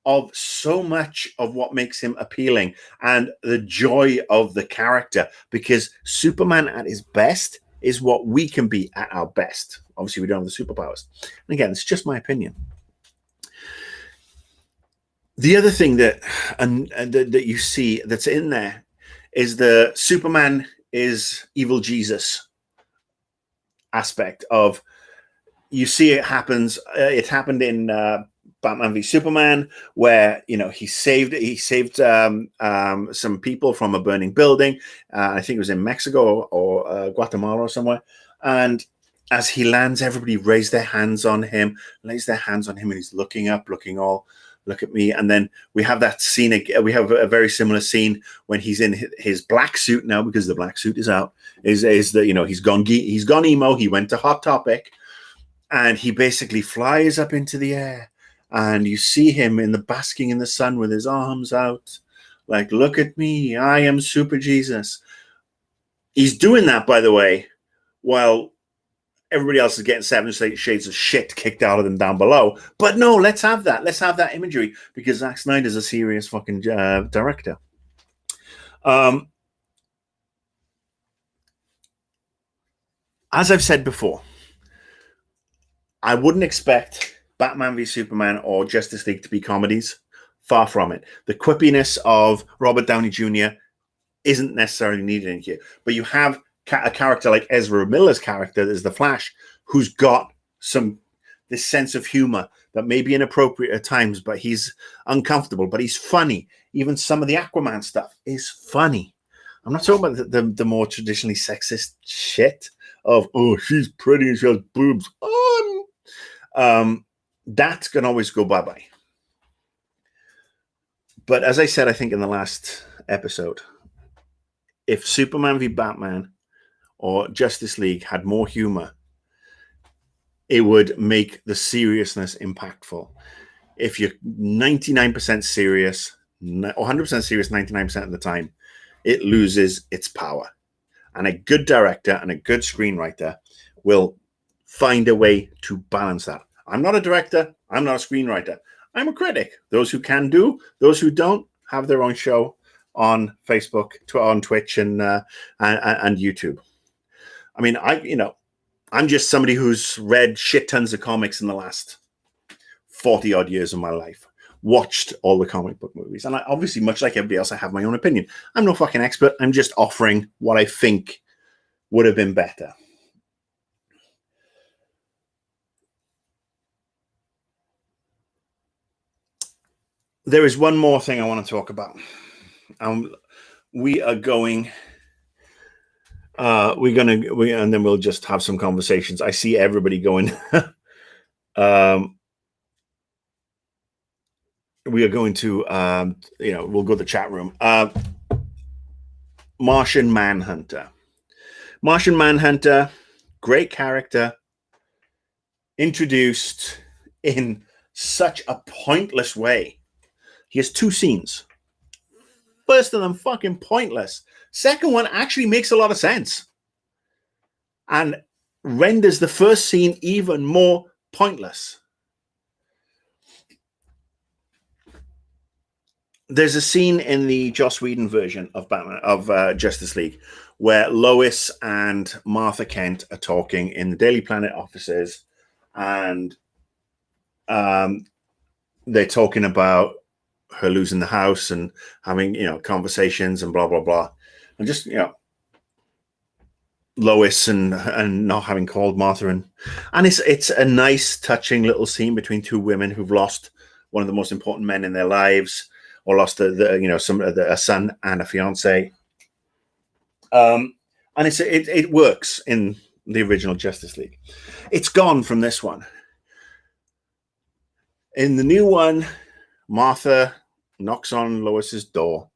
of so much of what makes him appealing and the joy of the character, because Superman at his best is what we can be at our best. Obviously, we don't have the superpowers. And again, it's just my opinion. The other thing that you see that's in there is the Superman is evil Jesus aspect of, you see it happens. It happened in Batman v Superman, where he saved some people from a burning building. I think it was in Mexico or Guatemala or somewhere. And as he lands, everybody lays their hands on him, and he's looking up, look at me. And then we have that scene. We have a very similar scene when he's in his black suit now, because the black suit is out. Is that he's gone emo. He went to Hot Topic, and he basically flies up into the air, and you see him basking in the sun with his arms out, like, look at me, I am Super Jesus. He's doing that, by the way, while everybody else is getting 7 shades of shit kicked out of them down below. But no, let's have that imagery, because Zack Snyder's a serious fucking director. As I've said before, I wouldn't expect Batman v Superman or Justice League to be comedies. Far from it. The quippiness of Robert Downey Jr. isn't necessarily needed in here. But you have a character like Ezra Miller's character, as the Flash, who's got this sense of humor that may be inappropriate at times, but he's uncomfortable, but he's funny. Even some of the Aquaman stuff is funny. I'm not talking about the more traditionally sexist shit of, oh, she's pretty and she has boobs. That can always go bye-bye. But as I said, I think in the last episode, if Superman v Batman or Justice League had more humor, it would make the seriousness impactful. If you're 99% serious, or 100% serious 99% of the time, it loses its power. And a good director and a good screenwriter will find a way to balance that. I'm not a director. I'm not a screenwriter. I'm a critic. Those who can do, those who don't, have their own show on Facebook, on Twitch, and YouTube. I mean, I'm just somebody who's read shit tons of comics in the last 40 odd years of my life, watched all the comic book movies. And I, obviously, much like everybody else, I have my own opinion. I'm no fucking expert. I'm just offering what I think would have been better. There is one more thing I want to talk about. We are going, and then we'll just have some conversations. I see everybody going, we are going to, we'll go to the chat room. Martian Manhunter. Martian Manhunter, great character, introduced in such a pointless way. He has 2 scenes. First of them, fucking pointless. Second one actually makes a lot of sense and renders the first scene even more pointless. There's a scene in the Joss Whedon version of Batman, of Justice League, where Lois and Martha Kent are talking in the Daily Planet offices, and they're talking about her losing the house and having, conversations and blah, blah, blah. And just, Lois and not having called Martha. And it's a nice, touching little scene between 2 women who've lost one of the most important men in their lives, or lost a son and a fiance. And it works in the original Justice League. It's gone from this one. In the new one, Martha knocks on Lois's door.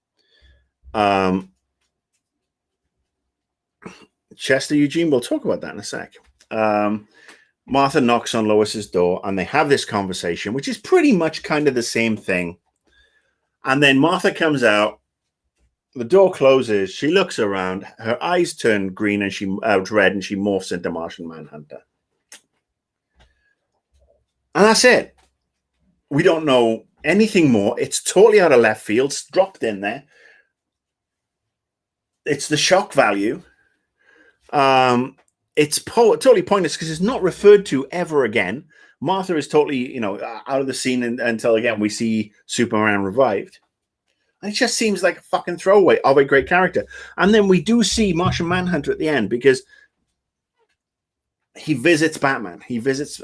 Chester Eugene, we'll talk about that in a sec. Martha knocks on Lois's door, and they have this conversation, which is pretty much kind of the same thing. And then Martha comes out, the door closes, she looks around, her eyes turn green and red, and she morphs into Martian Manhunter. And that's it. We don't know anything more. It's totally out of left field. It's dropped in there. It's the shock value. It's totally pointless because it's not referred to ever again. Martha is totally, out of the scene until, again, we see Superman revived. And it just seems like a fucking throwaway of a great character. And then we do see Martian Manhunter at the end, because he visits Batman. He visits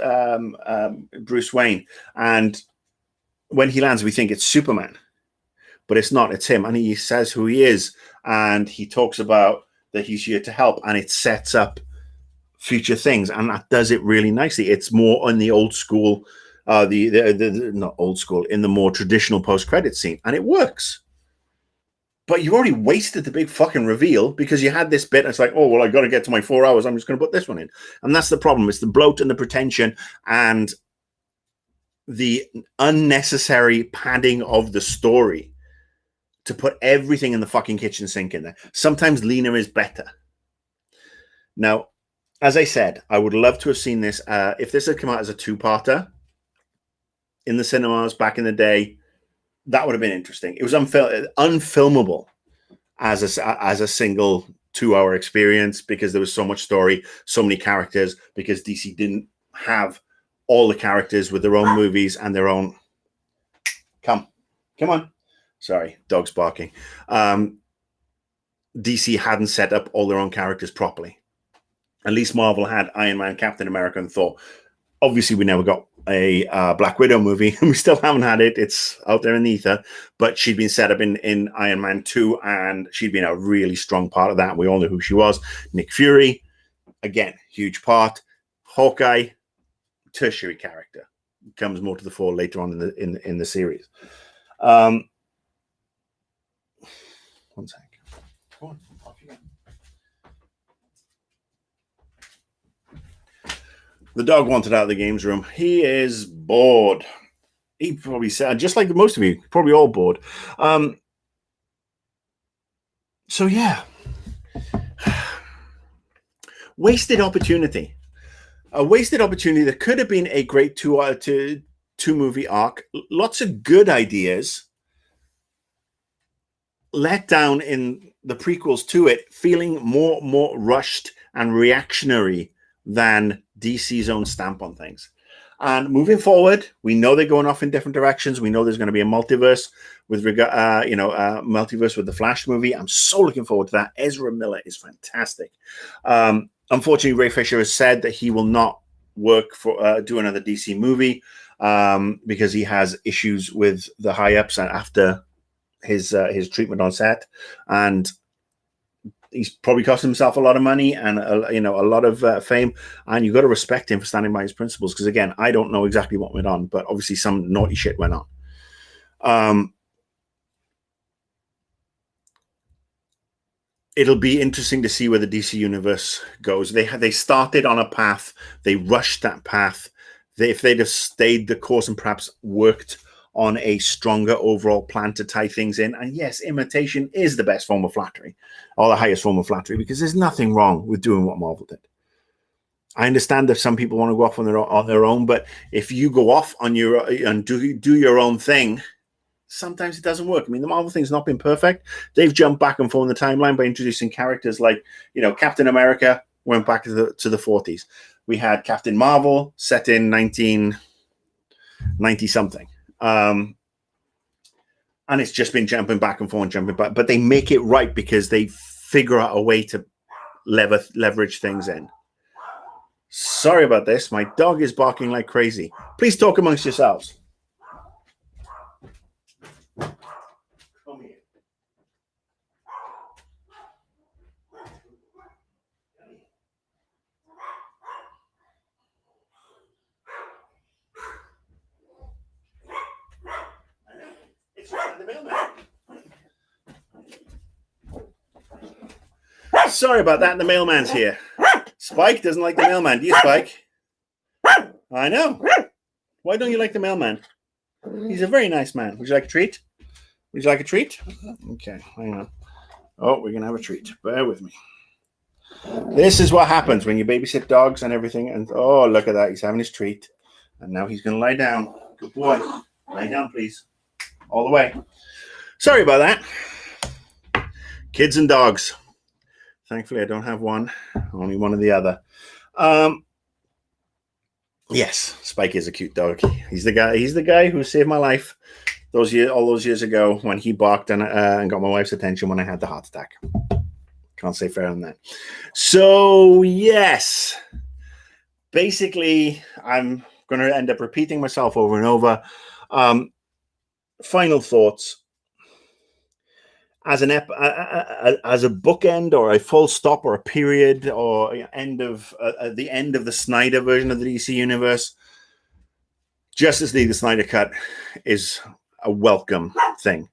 Bruce Wayne. And when he lands, we think it's Superman. But it's not. It's him. And he says who he is. And he talks about that he's here to help. And it sets up future things. And that does it really nicely. It's more on the old school, not old school, in the more traditional post-credit scene. And it works. But you already wasted the big fucking reveal because you had this bit. And it's like, oh, well, I got to get to my 4 hours. I'm just going to put this one in. And that's the problem. It's the bloat and the pretension and the unnecessary padding of the story to put everything in the fucking kitchen sink in there. Sometimes leaner is better. Now, as I said, I would love to have seen this. If this had come out as a 2-parter in the cinemas back in the day, that would have been interesting. It was unfilmable as a single 2-hour experience because there was so much story, so many characters, because DC didn't have all the characters with their own movies and their own... Come on. Sorry, dog's barking. DC hadn't set up all their own characters properly. At least Marvel had Iron Man, Captain America, and Thor. Obviously, we never got a Black Widow movie, and we still haven't had it. It's out there in the ether, but she'd been set up in Iron Man 2, and she'd been a really strong part of that. We all know who she was. Nick Fury, again, huge part. Hawkeye, tertiary character, comes more to the fore later on in the series. One sec. Go on. Off you go. The dog wanted out of the games room. He is bored. He probably said, just like most of you, probably all bored. So yeah, wasted opportunity. A wasted opportunity that could have been a great two movie arc. Lots of good ideas. Let down in the prequels to it, feeling more rushed and reactionary than DC's own stamp on things. And moving forward, we know they're going off in different directions. We know there's going to be a multiverse with multiverse with the Flash movie. I'm so looking forward to that. Ezra Miller is fantastic. Unfortunately, Ray Fisher has said that he will not work for do another DC movie because he has issues with the high ups after his treatment on set, and he's probably cost himself a lot of money and a lot of fame, and you've got to respect him for standing by his principles, because again, I don't know exactly what went on, but obviously some naughty shit went on. It'll be interesting to see where the DC universe goes. They started on a path, they rushed that path. If they'd have stayed the course and perhaps worked on a stronger overall plan to tie things in. And yes, imitation is the best form of flattery, or the highest form of flattery, because there's nothing wrong with doing what Marvel did. I understand that some people want to go off on their own, but if you go off on your and do your own thing, sometimes it doesn't work. I mean, the Marvel thing's not been perfect. They've jumped back and forth in the timeline by introducing characters like, Captain America went back to the 40s. We had Captain Marvel set in 1990 something. And it's just been jumping back and forth, but they make it right because they figure out a way to leverage things in. Sorry about this. My dog is barking like crazy. Please talk amongst yourselves. Come here. The mailman. Sorry about that. The mailman's here. Spike doesn't like the mailman. Do you, Spike? I know. Why don't you like the mailman? He's a very nice man. Would you like a treat? Would you like a treat? Okay, hang on. Oh, we're going to have a treat. Bear with me. This is what happens when you babysit dogs and everything. And oh, look at that. He's having his treat. And now he's going to lie down. Good boy. Lie down, please. All the way. Sorry about that. Kids and dogs. Thankfully, I don't have one. Only one or the other. Yes, Spike is a cute dog. He's the guy who saved my life all those years ago when he barked and got my wife's attention when I had the heart attack. Can't say fairer than that. So yes, basically, I'm going to end up repeating myself over and over. Final thoughts. As a bookend or a full stop or a period or end of the end of the Snyder version of the DC universe, Justice League, the Snyder Cut, is a welcome thing.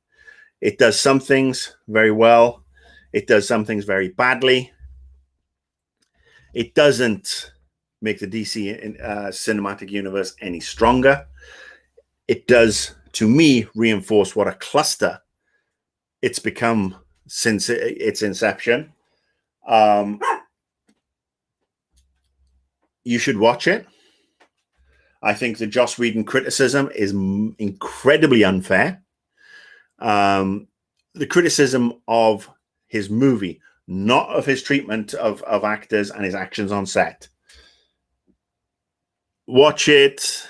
It does some things very well. It does some things very badly. It doesn't make the DC cinematic universe any stronger. It does, to me, reinforce what a cluster it's become since its inception. You should watch it. I think the Joss Whedon criticism is incredibly unfair. The criticism of his movie, not of his treatment of actors and his actions on set. Watch it.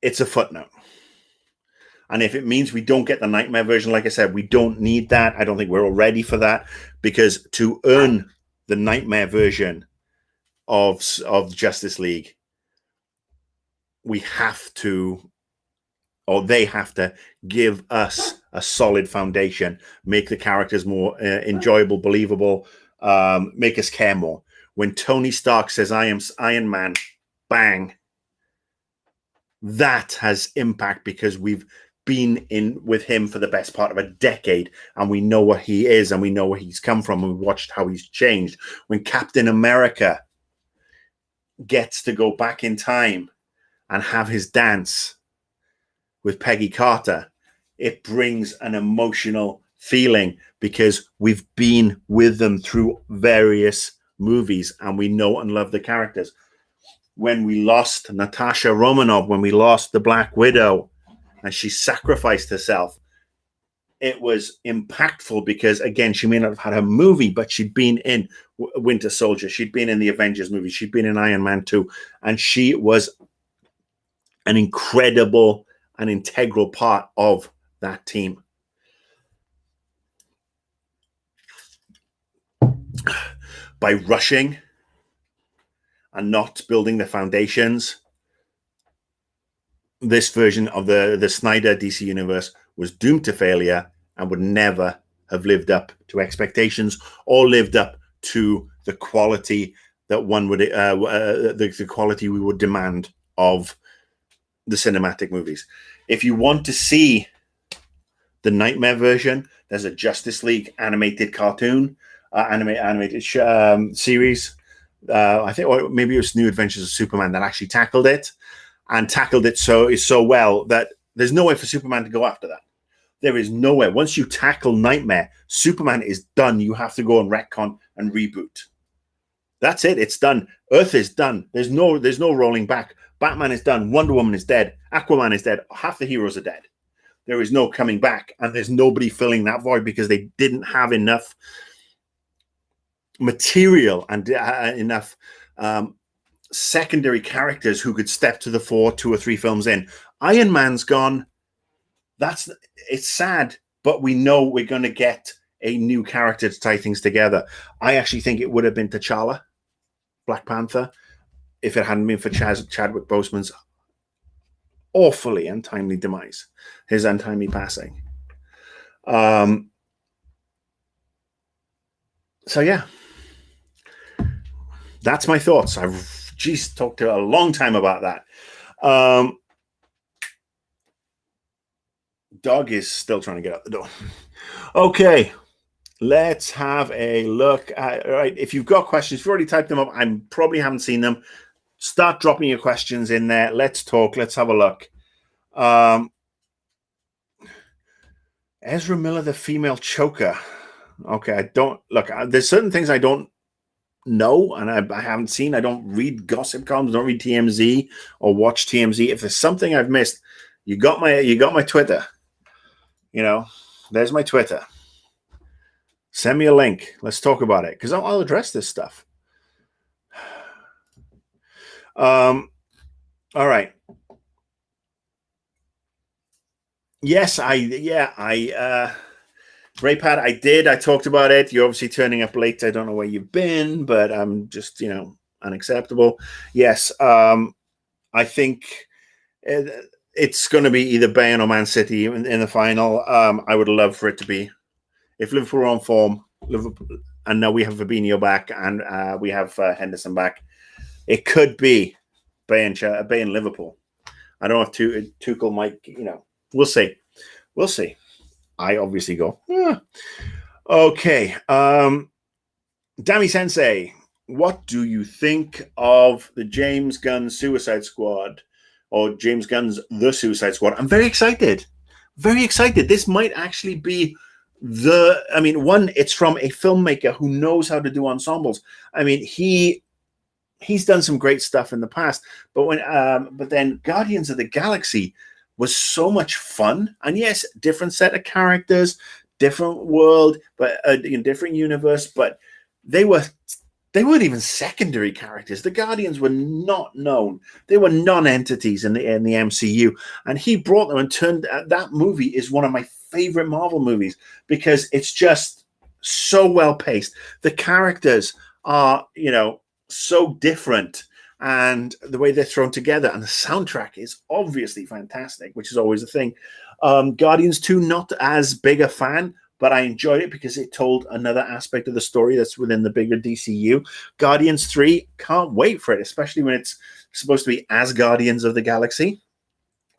It's a footnote. And if it means we don't get the Nightmare version, like I said, we don't need that. I don't think we're all ready for that, because to earn the Nightmare version of Justice League, we have to, or they have to, give us a solid foundation, make the characters more enjoyable, believable, make us care more. When Tony Stark says, "I am Iron Man," bang, that has impact because we've been in with him for the best part of a decade, and we know what he is, and we know where he's come from, and we watched how he's changed. When Captain America gets to go back in time and have his dance with Peggy Carter, it brings an emotional feeling because we've been with them through various movies, and we know and love the characters. When we lost Natasha Romanoff, when we lost the Black Widow, and she sacrificed herself, it was impactful because, again, she may not have had a movie, but she'd been in Winter Soldier. She'd been in the Avengers movie. She'd been in Iron Man 2. And she was an incredible and integral part of that team. By rushing and not building the foundations, this version of the Snyder DC universe was doomed to failure and would never have lived up to expectations or lived up to the quality that one would the quality we would demand of the cinematic movies. If you want to see the Nightmare version, there's a Justice League animated cartoon, animated series. I think, or maybe it was New Adventures of Superman that actually tackled it so well that there's no way for Superman to go after that. There is nowhere. Once you tackle Nightmare, Superman is done. You have to go and retcon and reboot. That's it. It's done. Earth is done. There's no rolling back. Batman is done. Wonder Woman is dead. Aquaman is dead. Half the heroes are dead. There is no coming back, and there's nobody filling that void because they didn't have enough material and enough secondary characters who could step to the fore 2 or 3 films in. Iron Man's gone. It's sad, but we know we're going to get a new character to tie things together. I actually think it would have been T'Challa, Black Panther, if it hadn't been for Chadwick Boseman's awfully untimely demise, his untimely passing. So yeah, that's my thoughts. I've talked a long time about that. Dog is still trying to get out the door. Okay, let's have a look. All right, if you've got questions, if you've already typed them up, I probably haven't seen them. Start dropping your questions in there. Let's talk. Let's have a look. Ezra Miller, the female choker. Okay, I don't look. There's certain things I don't know and I haven't seen. I don't read gossip columns. Don't read TMZ or watch TMZ. If there's something I've missed, you got my Twitter. You know, there's my Twitter. Send me a link. Let's talk about it because I'll address this stuff. All right. Yes, Raypad, I did. I talked about it. You're obviously turning up late. I don't know where you've been, but I'm just, unacceptable. Yes, I think it's going to be either Bayern or Man City in the final. I would love for it to be, if Liverpool are on form, Liverpool, and now we have Fabinho back and we have Henderson back, it could be Bayern Liverpool. I don't know if Tuchel might, we'll see. We'll see. I obviously go, Okay. Dami Sensei, what do you think of the James Gunn Suicide Squad or James Gunn's The Suicide Squad? I'm very excited. Very excited. This might actually be it's from a filmmaker who knows how to do ensembles. I mean, he's done some great stuff in the past, but then Guardians of the Galaxy was so much fun. And yes, different set of characters, different world, but in different universe, but they weren't even secondary characters. The Guardians were not known. They were non-entities in the MCU. And he brought them and turned that movie is one of my favorite Marvel movies because it's just so well paced. The characters are, so different, and the way they're thrown together, and the soundtrack is obviously fantastic, which is always a thing. Guardians 2, not as big a fan, but I enjoyed it because it told another aspect of the story that's within the bigger DCU. Guardians 3, can't wait for it, especially when it's supposed to be as Guardians of the Galaxy.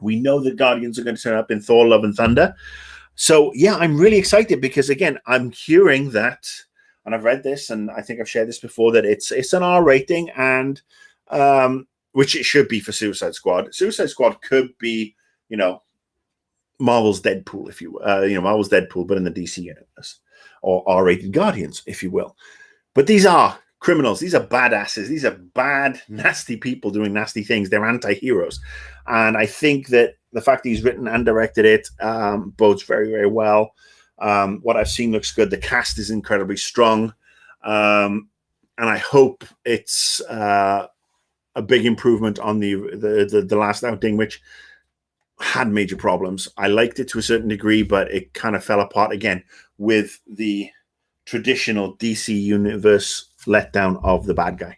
We know that Guardians are going to turn up in Thor, Love and Thunder. So, yeah, I'm really excited because, again, I'm hearing that, and I've read this, and I think I've shared this before, that it's an R rating, and which it should be for Suicide Squad. Suicide Squad could be, Marvel's Deadpool, if you will. Marvel's Deadpool, but in the DC universe, or R-rated Guardians, if you will. But these are criminals. These are badasses. These are bad, nasty people doing nasty things. They're anti-heroes. And I think that the fact that he's written and directed it bodes very, very well. What I've seen looks good. The cast is incredibly strong. And I hope it's a big improvement on the last outing, which had major problems. I liked it to a certain degree, but it kind of fell apart again with the traditional DC universe letdown of the bad guy.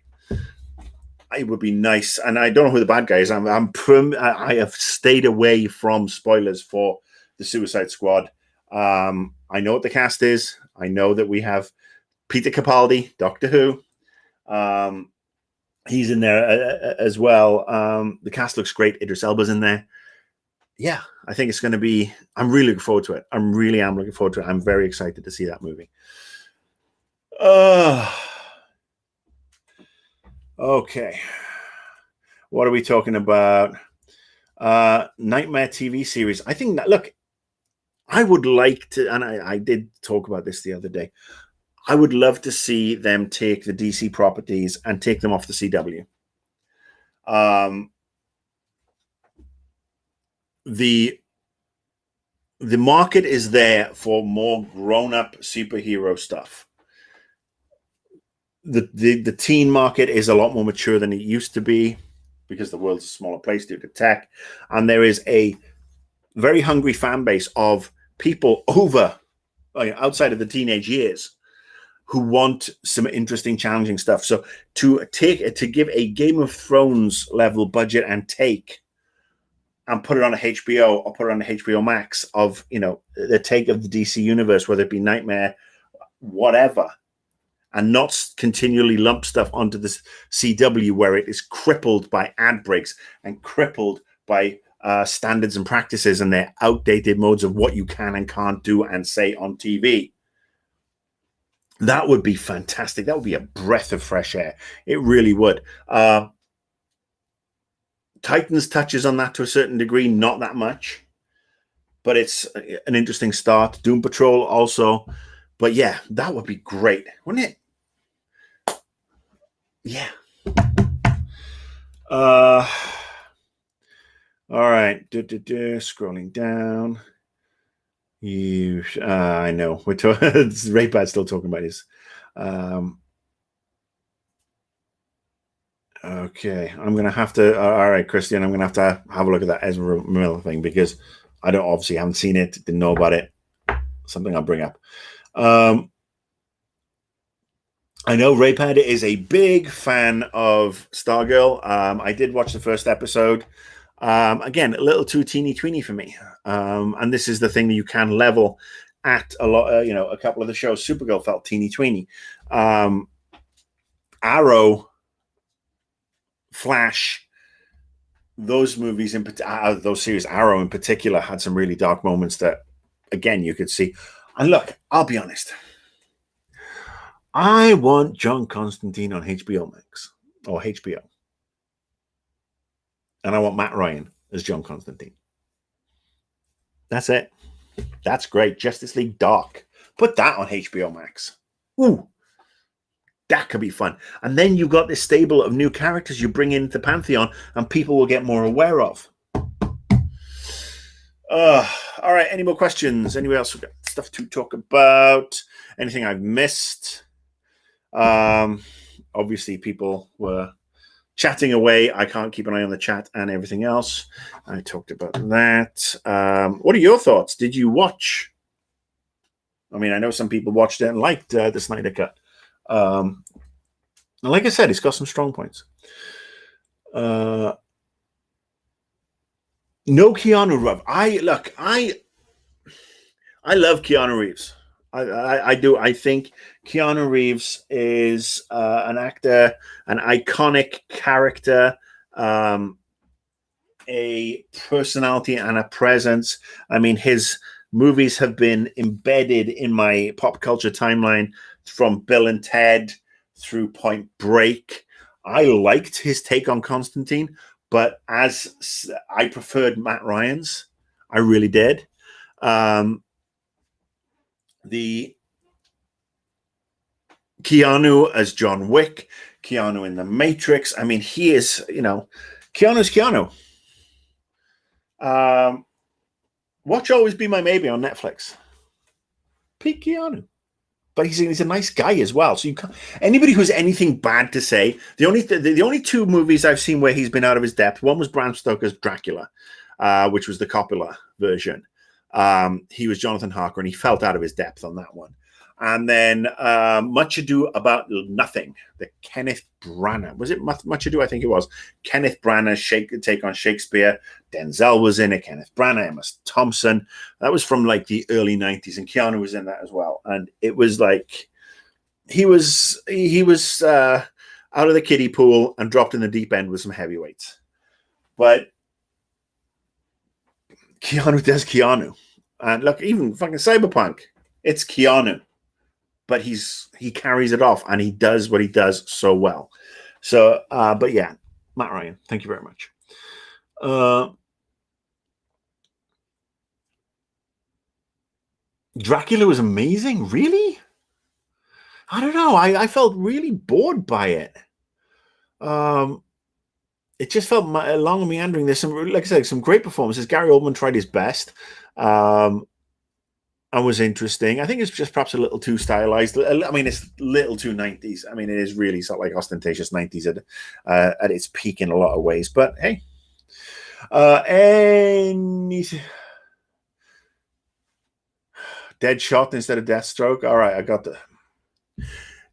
It would be nice, and I don't know who the bad guy is. I have stayed away from spoilers for the Suicide Squad. I know what the cast is. I know that we have Peter Capaldi, Doctor Who. He's in there as well. The cast looks great. Idris Elba's in there. Yeah, I think it's going to be. I'm really looking forward to it. I really am looking forward to it. I'm very excited to see that movie. Okay. What are we talking about? Nightmare TV series. I think that, look, I would like to, and I did talk about this the other day. I would love to see them take the DC properties and take them off the CW. The market is there for more grown-up superhero stuff. The teen market is a lot more mature than it used to be because the world's a smaller place due to tech, and there is a very hungry fan base of people outside of the teenage years who want some interesting, challenging stuff. So to give a Game of Thrones level budget and take and put it on a HBO or put it on a HBO Max of, the take of the DC universe, whether it be Nightmare, whatever, and not continually lump stuff onto the CW where it is crippled by ad breaks and crippled by standards and practices and their outdated modes of what you can and can't do and say on TV. That would be fantastic. That would be a breath of fresh air. It really would. Titans touches on that to a certain degree, not that much, but it's an interesting start. Doom Patrol also, but yeah, that would be great, wouldn't it? Yeah. All right. Scrolling down. I know we're talking. Ray Bad's still talking about his. Okay, I'm gonna have to. All right, Christian, I'm gonna have a look at that Ezra Miller thing because I haven't seen it, didn't know about it. Something I'll bring up. I know Raypad is a big fan of Stargirl. I did watch the first episode. Again, a little too teeny-tweeny for me. And this is the thing that you can level at a lot. A couple of the shows. Supergirl felt teeny-tweeny. Arrow, Flash, those movies those series, Arrow in particular, had some really dark moments that, again, you could see. And look, I'll be honest. I want John Constantine on HBO Max or HBO. And I want Matt Ryan as John Constantine. That's it. That's great. Justice League Dark. Put that on HBO Max. Ooh. That could be fun. And then you've got this stable of new characters you bring into Pantheon and people will get more aware of. All right. Any more questions? Anywhere else? We've got stuff to talk about. Anything I've missed? Obviously, people were chatting away. I can't keep an eye on the chat and everything else. I talked about that. What are your thoughts? Did you watch? I mean, I know some people watched it and liked the Snyder Cut. Like I said, it's got some strong points. No Keanu Reeves. I love Keanu Reeves. I do. I think Keanu Reeves is an actor, an iconic character, a personality and a presence. I mean, his movies have been embedded in my pop culture timeline from Bill and Ted through Point Break. I liked his take on Constantine, but as I preferred Matt Ryan's, I really did. The Keanu as John Wick, Keanu in The Matrix. I mean, he is, Keanu's Keanu. Watch Always Be My Maybe on Netflix. Peak Keanu. But he's a nice guy as well. So anybody who has anything bad to say, the only two movies I've seen where he's been out of his depth, one was Bram Stoker's Dracula, which was the Coppola version. He was Jonathan Harker, and he felt out of his depth on that one. And then Much Ado About Nothing, the Kenneth Branagh. Was it Much Ado? I think it was. Kenneth Branagh take on Shakespeare. Denzel was in it. Kenneth Branagh, Emma Thompson. That was from like the early 90s, and Keanu was in that as well. And it was like he was out of the kiddie pool and dropped in the deep end with some heavyweights. But Keanu does Keanu. And look, even fucking Cyberpunk, it's Keanu. But he carries it off, and he does what he does so well. So, but yeah, Matt Ryan, thank you very much. Dracula was amazing. Really? I don't know. I felt really bored by it. It just felt long and meandering. There's some, like I said, some great performances. Gary Oldman tried his best. And was interesting. I think it's just perhaps a little too stylized. I mean, it's a little too 90s. I mean, it is really sort of like ostentatious 90s at its peak in a lot of ways. But hey, Deadshot instead of Deathstroke. All right, I got the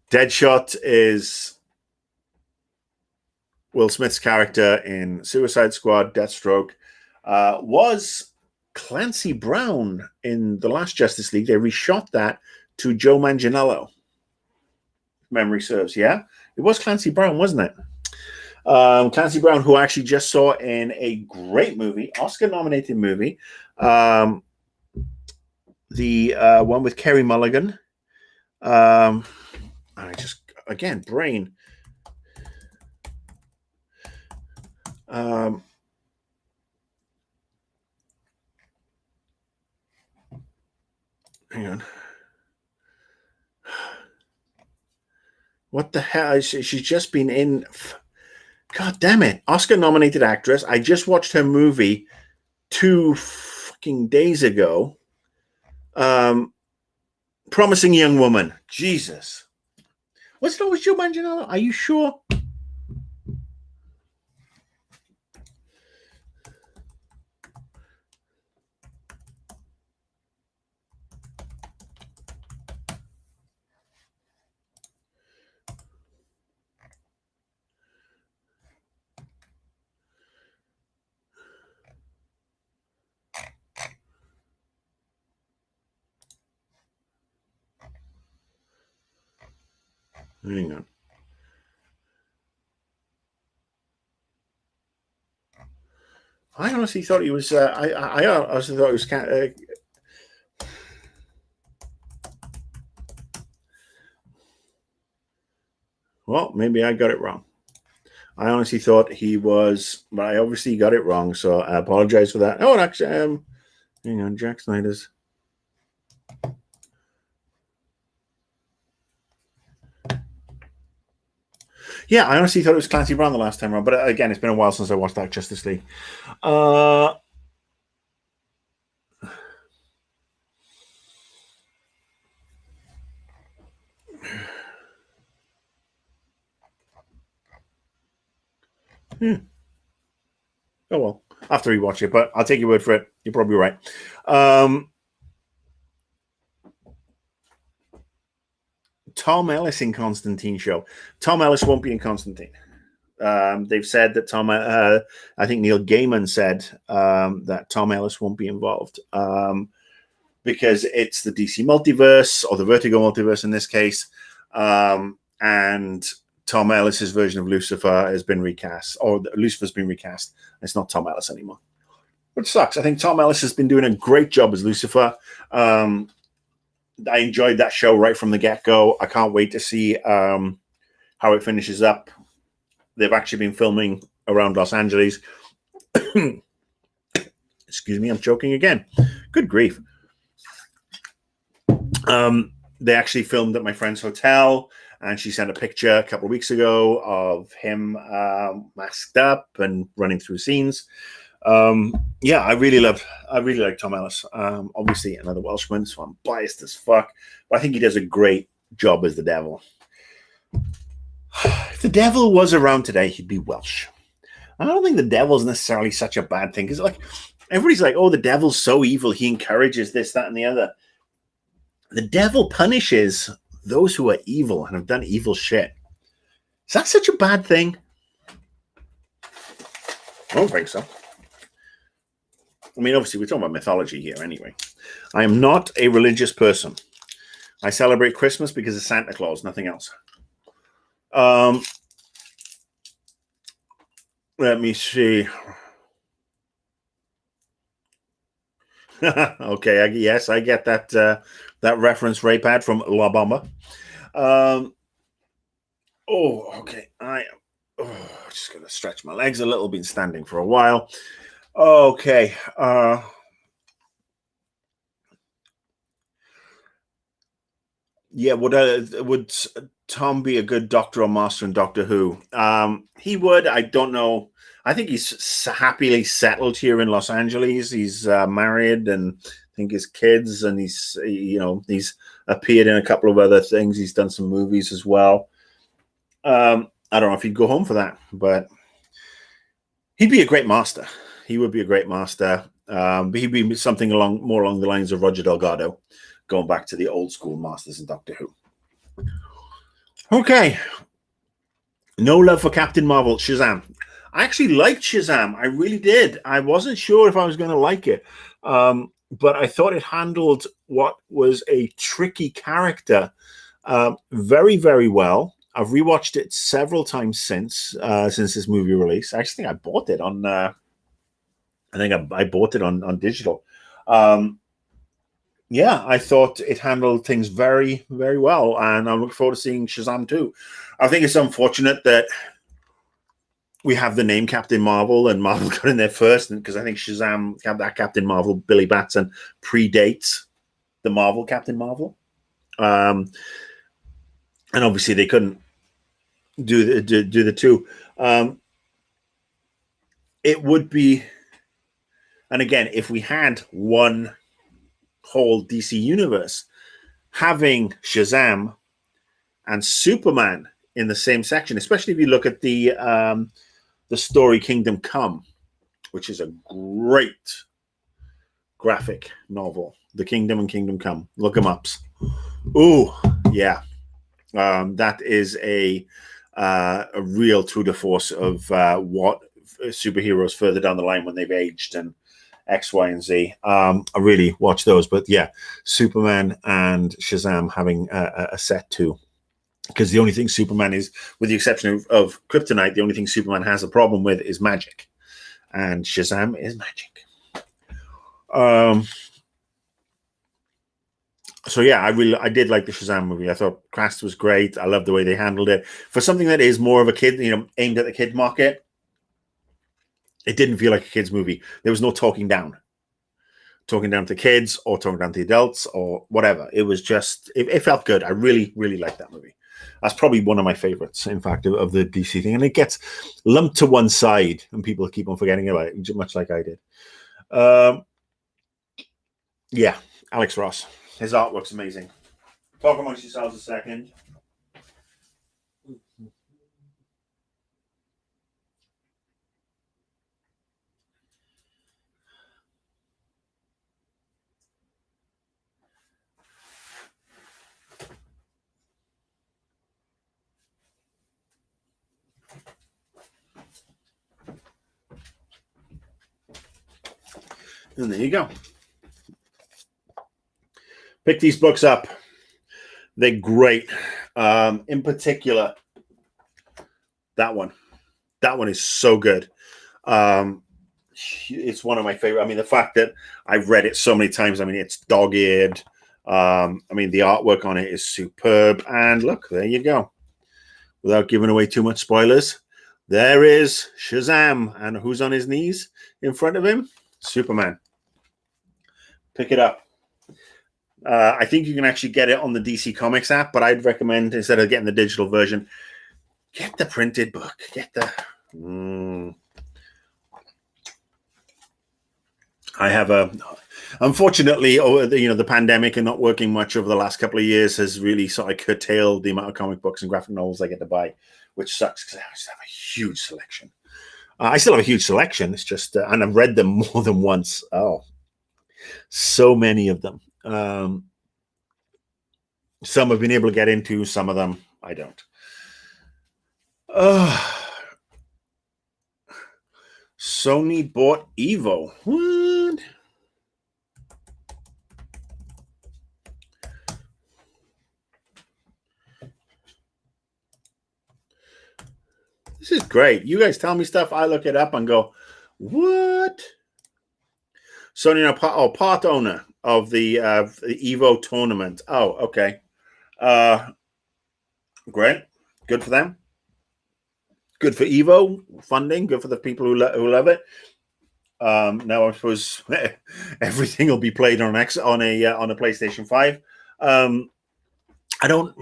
Deadshot is Will Smith's character in Suicide Squad. Deathstroke was Clancy Brown in the last Justice League. They reshot that to Joe Manganiello. Memory serves, yeah? It was Clancy Brown, wasn't it? Clancy Brown, who I actually just saw in a great movie, Oscar-nominated movie, the one with Kerry Mulligan. I just, again, brain. Hang on. What the hell? She's just been in. God damn it. Oscar-nominated actress. I just watched her movie 2 fucking days ago. Promising Young Woman. Jesus. Was it always Joe Manganiello? Are you sure? Hang on. I honestly thought he was. I honestly thought it was. Well, maybe I got it wrong. I honestly thought he was, but I obviously got it wrong. So I apologize for that. Oh, and actually, hang on, Jack Snyder's. Yeah, I honestly thought it was Clancy Brown the last time around, but again, it's been a while since I watched that Justice League. Oh well, I have to rewatch it, but I'll take your word for it. You're probably right. Tom Ellis in Constantine show. Tom Ellis won't be in Constantine. They've said that Tom. I think Neil Gaiman said that Tom Ellis won't be involved because it's the DC multiverse or the Vertigo multiverse in this case, and Tom Ellis's version of Lucifer has been recast, or Lucifer's been recast. It's not Tom Ellis anymore, which sucks. I think Tom Ellis has been doing a great job as Lucifer. I enjoyed that show right from the get-go. I can't wait to see how it finishes up. They've actually been filming around Los Angeles. Excuse me, I'm choking again. Good grief. They actually filmed at my friend's hotel, and she sent a picture a couple of weeks ago of him masked up and running through scenes. Yeah, I really like Tom Ellis. Obviously another Welshman, so I'm biased as fuck, but I think he does a great job as the devil. If the devil was around today, he'd be Welsh. I don't think the devil's necessarily such a bad thing, because like everybody's like, oh, the devil's so evil, he encourages this, that, and the other. The devil punishes those who are evil and have done evil shit. Is that such a bad thing? I don't think so. I mean, obviously, we're talking about mythology here anyway. I am not a religious person. I celebrate Christmas because of Santa Claus, nothing else. Let me see. Okay, yes, I get that that reference, Ray Pad from La Bamba. Okay. Just gonna stretch my legs a little. Been standing for a while. Okay. Yeah. Would Tom be a good Doctor or Master in Doctor Who? He would. I don't know. I think he's happily settled here in Los Angeles. He's married, and I think his kids, and he's appeared in a couple of other things. He's done some movies as well. I don't know if he'd go home for that, but he'd be a great master. He would be a great master. But he'd be something more along the lines of Roger Delgado, going back to the old school masters in Doctor Who. Okay. No love for Captain Marvel. Shazam. I actually liked Shazam. I really did. I wasn't sure if I was going to like it. But I thought it handled what was a tricky character very, very well. I've rewatched it several times since this movie release. I actually think I bought it on. I bought it on digital. Yeah, I thought it handled things very, very well, and I'm looking forward to seeing Shazam 2. I think it's unfortunate that we have the name Captain Marvel, and Marvel got in there first, because I think Shazam, that Captain Marvel, Billy Batson, predates the Marvel Captain Marvel. And obviously they couldn't do the two. It would be, and again, if we had one whole DC universe, having Shazam and Superman in the same section, especially if you look at the story Kingdom Come, which is a great graphic novel. The Kingdom and Kingdom Come. Look them up. Ooh, yeah. That is a real tour de force of what superheroes further down the line when they've aged and X, Y, and Z. I really watch those. But yeah, Superman and Shazam having a set too. Because the only thing Superman is, with the exception of Kryptonite, the only thing Superman has a problem with is magic. And Shazam is magic. So yeah, I did like the Shazam movie. I thought cast was great. I love the way they handled it. For something that is more of a kid, aimed at the kid market, it didn't feel like a kid's movie. There was no talking down to kids or talking down to adults or whatever. It was just, it felt good. I really, really liked that movie. That's probably one of my favorites, in fact, of the DC thing. And it gets lumped to one side, and people keep on forgetting about it, much like I did. Yeah, Alex Ross. His artwork's amazing. Talk amongst yourselves a second. And there you go. Pick these books up. They're great. In particular, that one. That one is so good. It's one of my favorite. I mean, the fact that I've read it so many times. I mean, it's dog-eared. I mean, the artwork on it is superb. And look, there you go. Without giving away too much spoilers, there is Shazam. And who's on his knees in front of him? Superman. Pick it up. I think you can actually get it on the DC Comics app, but I'd recommend, instead of getting the digital version, get the printed book. Get the... I have unfortunately, the pandemic and not working much over the last couple of years has really sort of curtailed the amount of comic books and graphic novels I get to buy, which sucks because I just have a huge selection. I still have a huge selection. It's just, and I've read them more than once. Oh, so many of them. Some I've been able to get into, some of them I don't. Sony bought Evo. What? This is great. You guys tell me stuff, I look it up and go, what? Sony, part owner of the Evo tournament. Oh, okay. Great. Good for them. Good for Evo funding. Good for the people who love it. Now I suppose everything will be played on a PlayStation 5. I know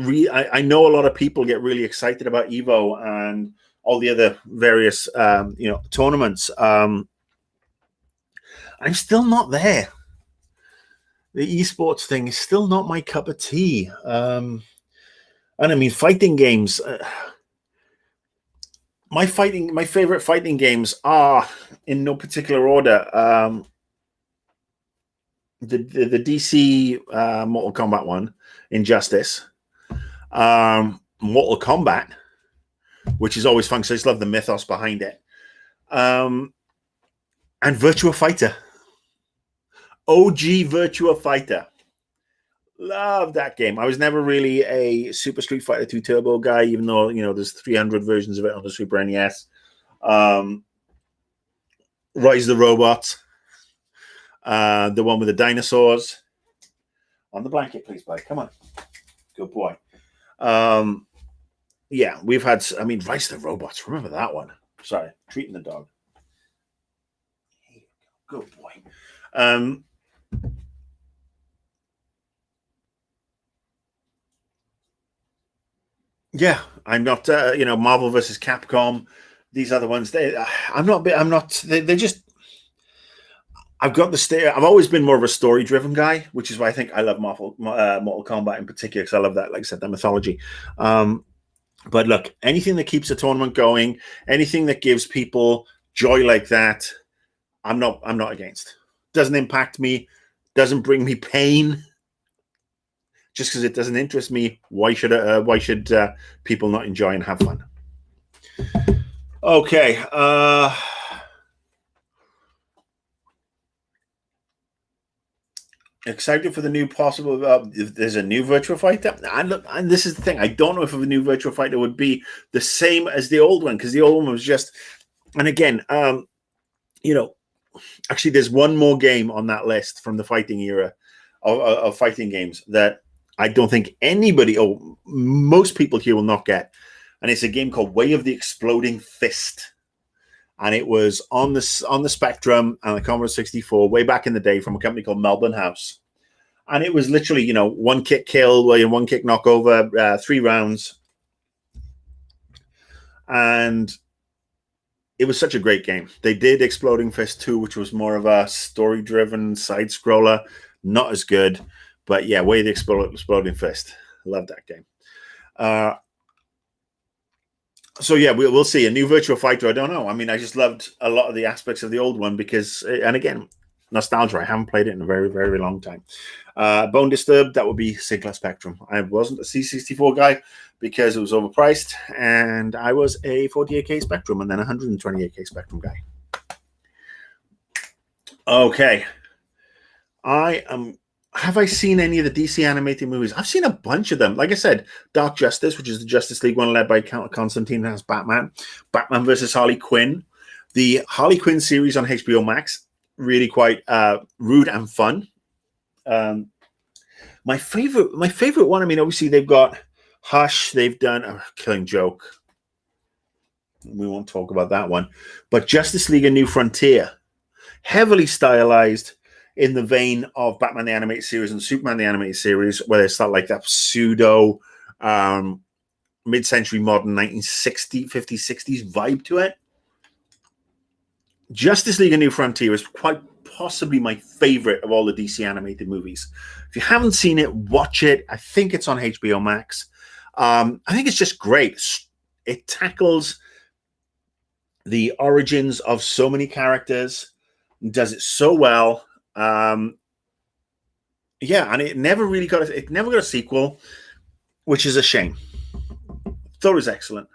a lot of people get really excited about Evo and all the other various tournaments. I'm still not there. The esports thing is still not my cup of tea. And I mean, fighting games. My favorite fighting games are, in no particular order, the DC Mortal Kombat one, Injustice, Mortal Kombat, which is always fun because I just love the mythos behind it, and Virtua Fighter, OG Virtua Fighter. Love that game. I was never really a Super Street Fighter 2 Turbo guy, even though, there's 300 versions of it on the Super NES. Rise of the Robots. The one with the dinosaurs. On the blanket, please, bud. Come on. Good boy. Yeah, we've had, Rise of the Robots. Remember that one. Sorry, treating the dog. Good boy. Yeah, I'm not. Marvel versus Capcom. These other ones. I'm not. They just. I've got I've always been more of a story-driven guy, which is why I think I love Mortal Kombat in particular, because I love that, like I said, that mythology. But look, anything that keeps the tournament going, anything that gives people joy like that, I'm not against. Doesn't impact me. Doesn't bring me pain. Just because it doesn't interest me, why should people not enjoy and have fun? Okay. Excited for the new possible. If there's a new Virtua Fighter, and this is the thing. I don't know if a new Virtua Fighter would be the same as the old one, because the old one was just. And again, actually, there's one more game on that list from the fighting era of fighting games that I don't think anybody, or most people here, will not get. And it's a game called Way of the Exploding Fist. And it was on the Spectrum and the Commodore 64 way back in the day from a company called Melbourne House. And it was literally, one kick kill, one kick knockover, 3 rounds. And it was such a great game. They did Exploding Fist 2, which was more of a story-driven side-scroller. Not as good. But yeah, Way of the Exploding Fist. Love that game. So yeah, we'll see. A new Virtua Fighter, I don't know. I just loved a lot of the aspects of the old one because, and again, nostalgia. I haven't played it in a very, very long time. Bone Disturbed, that would be Sinclair Spectrum. I wasn't a C64 guy because it was overpriced, and I was a 48K Spectrum and then 128K Spectrum guy. Okay. Have I seen any of the DC animated movies? I've seen a bunch of them. Like I said, Dark Justice, which is the Justice League one led by Constantine, has Batman. Batman versus Harley Quinn. The Harley Quinn series on HBO Max, really quite rude and fun. My favorite one, obviously they've got Hush. They've done Killing Joke. We won't talk about that one. But Justice League: A New Frontier, heavily stylized. in the vein of Batman the Animated Series and Superman the Animated Series, where it's like that pseudo mid-century modern 1960s, 50s, 60s vibe to it. Justice League: A New Frontier is quite possibly my favorite of all the DC animated movies. If you haven't seen it, watch it. I think it's on HBO Max. I think it's just great. It tackles the origins of so many characters, does it so well. And it never really got a sequel, which is a shame. Thought it was excellent.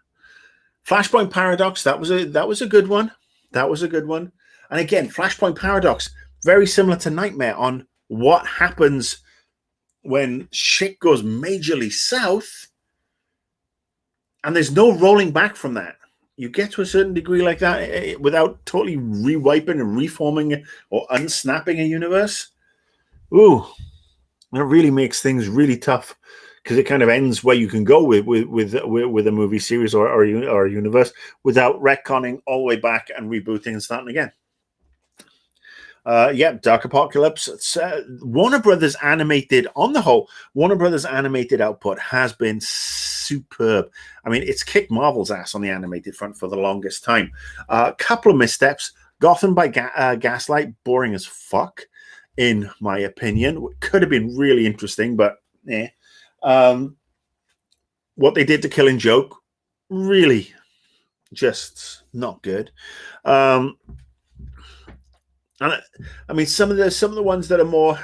Flashpoint Paradox, that was a good one. That was a good one. And again, Flashpoint Paradox, very similar to Nightmare on what happens when shit goes majorly south, and there's no rolling back from that. You get to a certain degree like that without totally rewiping and reforming or unsnapping a universe. Ooh, that really makes things really tough, because it kind of ends where you can go with a movie series or a universe without retconning all the way back and rebooting and starting again. Dark Apocalypse. It's, Warner Brothers animated, on the whole, Warner Brothers animated output has been superb. I mean, it's kicked Marvel's ass on the animated front for the longest time. A couple of missteps. Gotham by Gaslight, boring as fuck, in my opinion. Could have been really interesting, but eh. What they did to Killing Joke, really just not good. And I mean, some of the ones that are more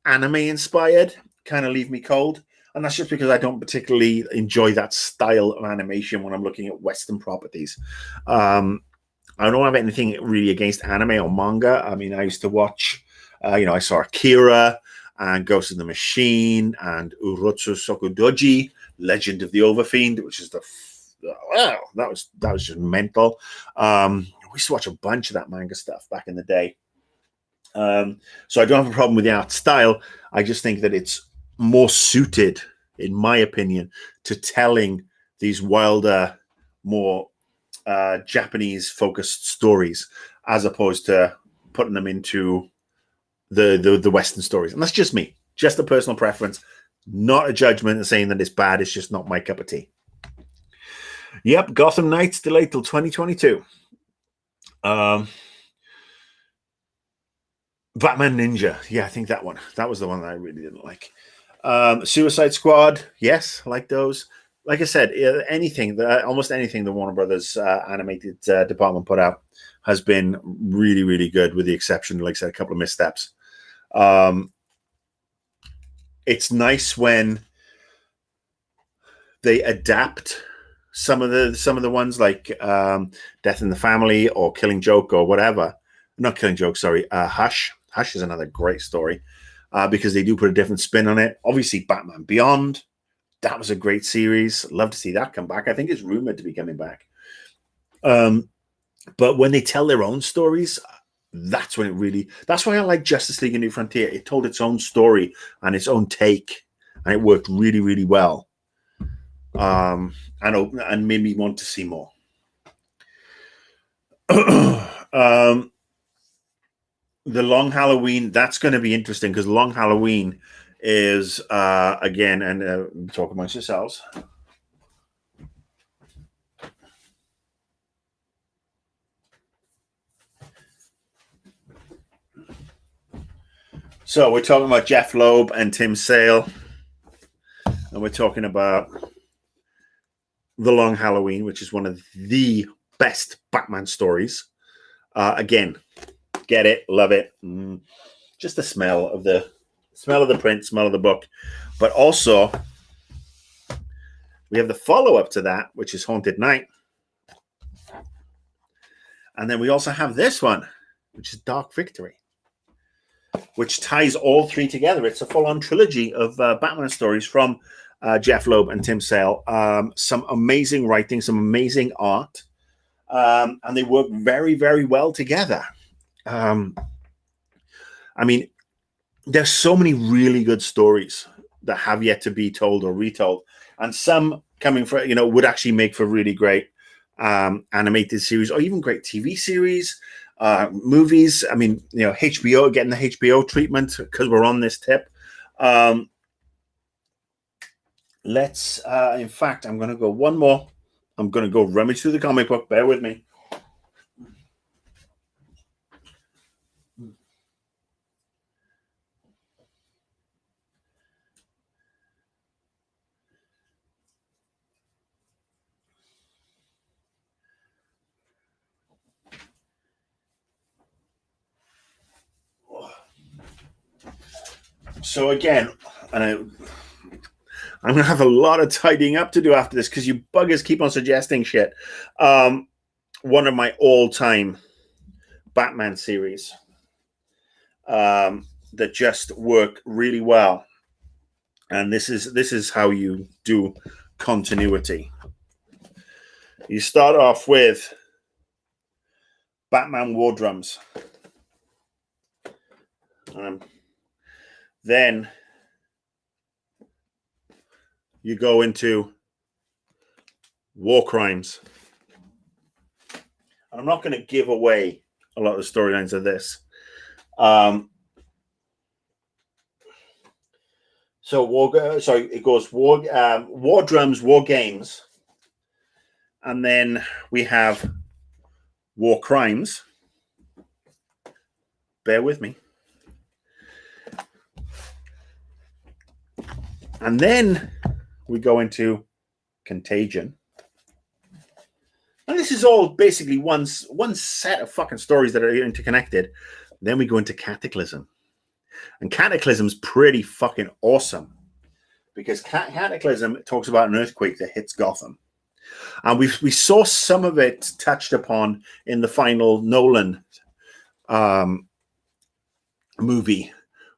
anime inspired kind of leave me cold, and that's just because I don't particularly enjoy that style of animation when I'm looking at Western properties. I don't have anything really against anime or manga. I mean, I used to watch, I saw Akira and Ghost in the Machine and Urotsu Sokudoji, Legend of the Overfiend, which is that was just mental. We used to watch a bunch of that manga stuff back in the day. So I don't have a problem with the art style. I just think that it's more suited, in my opinion, to telling these wilder, more Japanese-focused stories, as opposed to putting them into the Western stories. And that's just me, just a personal preference, not a judgment and saying that it's bad. It's just not my cup of tea. Yep, Gotham Knights delayed till 2022. Batman Ninja. Yeah, I think that one. That was the one that I really didn't like. Suicide Squad. Yes, I like those. Like I said, almost anything the Warner Brothers animated department put out has been really, really good, with the exception, like I said, a couple of missteps. It's nice when they adapt some of the ones, like Death in the Family or Killing Joke or whatever. Not Killing Joke, sorry. Hush. Hush is another great story because they do put a different spin on it. Obviously, Batman Beyond. That was a great series. Love to see that come back. I think it's rumored to be coming back. But when they tell their own stories, that's when that's why I like Justice League: A New Frontier. It told its own story and its own take, and it worked really, really well. And made me want to see more. The Long Halloween, that's going to be interesting, because Long Halloween is again, and talk amongst yourselves. So we're talking about Jeff Loeb and Tim Sale, and we're talking about The Long Halloween, which is one of the best Batman stories. Again, get it, love it. Just the smell of the print, smell of the book. But also, we have the follow-up to that, which is Haunted Night. And then we also have this one, which is Dark Victory, which ties all three together. It's a full-on trilogy of Batman stories from Jeff Loeb and Tim Sale. Some amazing writing, some amazing art. And they work very, very well together. I mean, there's so many really good stories that have yet to be told or retold, and some coming for would actually make for really great animated series or even great TV series. Movies, I mean, HBO, getting the HBO treatment because we're on this tip. Let's, in fact, I'm going to go one more. I'm going to go rummage through the comic book. Bear with me. So again, and I'm going to have a lot of tidying up to do after this because you buggers keep on suggesting shit. One of my all-time Batman series that just work really well. And this is how you do continuity. You start off with Batman War Drums. Then you go into War Crimes. I'm not going to give away a lot of the storylines of this. It goes War Drums, War Games, and then we have War Crimes. Bear with me. And then we go into Contagion. And this is all basically one set of fucking stories that are interconnected. Then we go into Cataclysm. And Cataclysm's pretty fucking awesome. Because Cataclysm talks about an earthquake that hits Gotham. And we saw some of it touched upon in the final Nolan movie,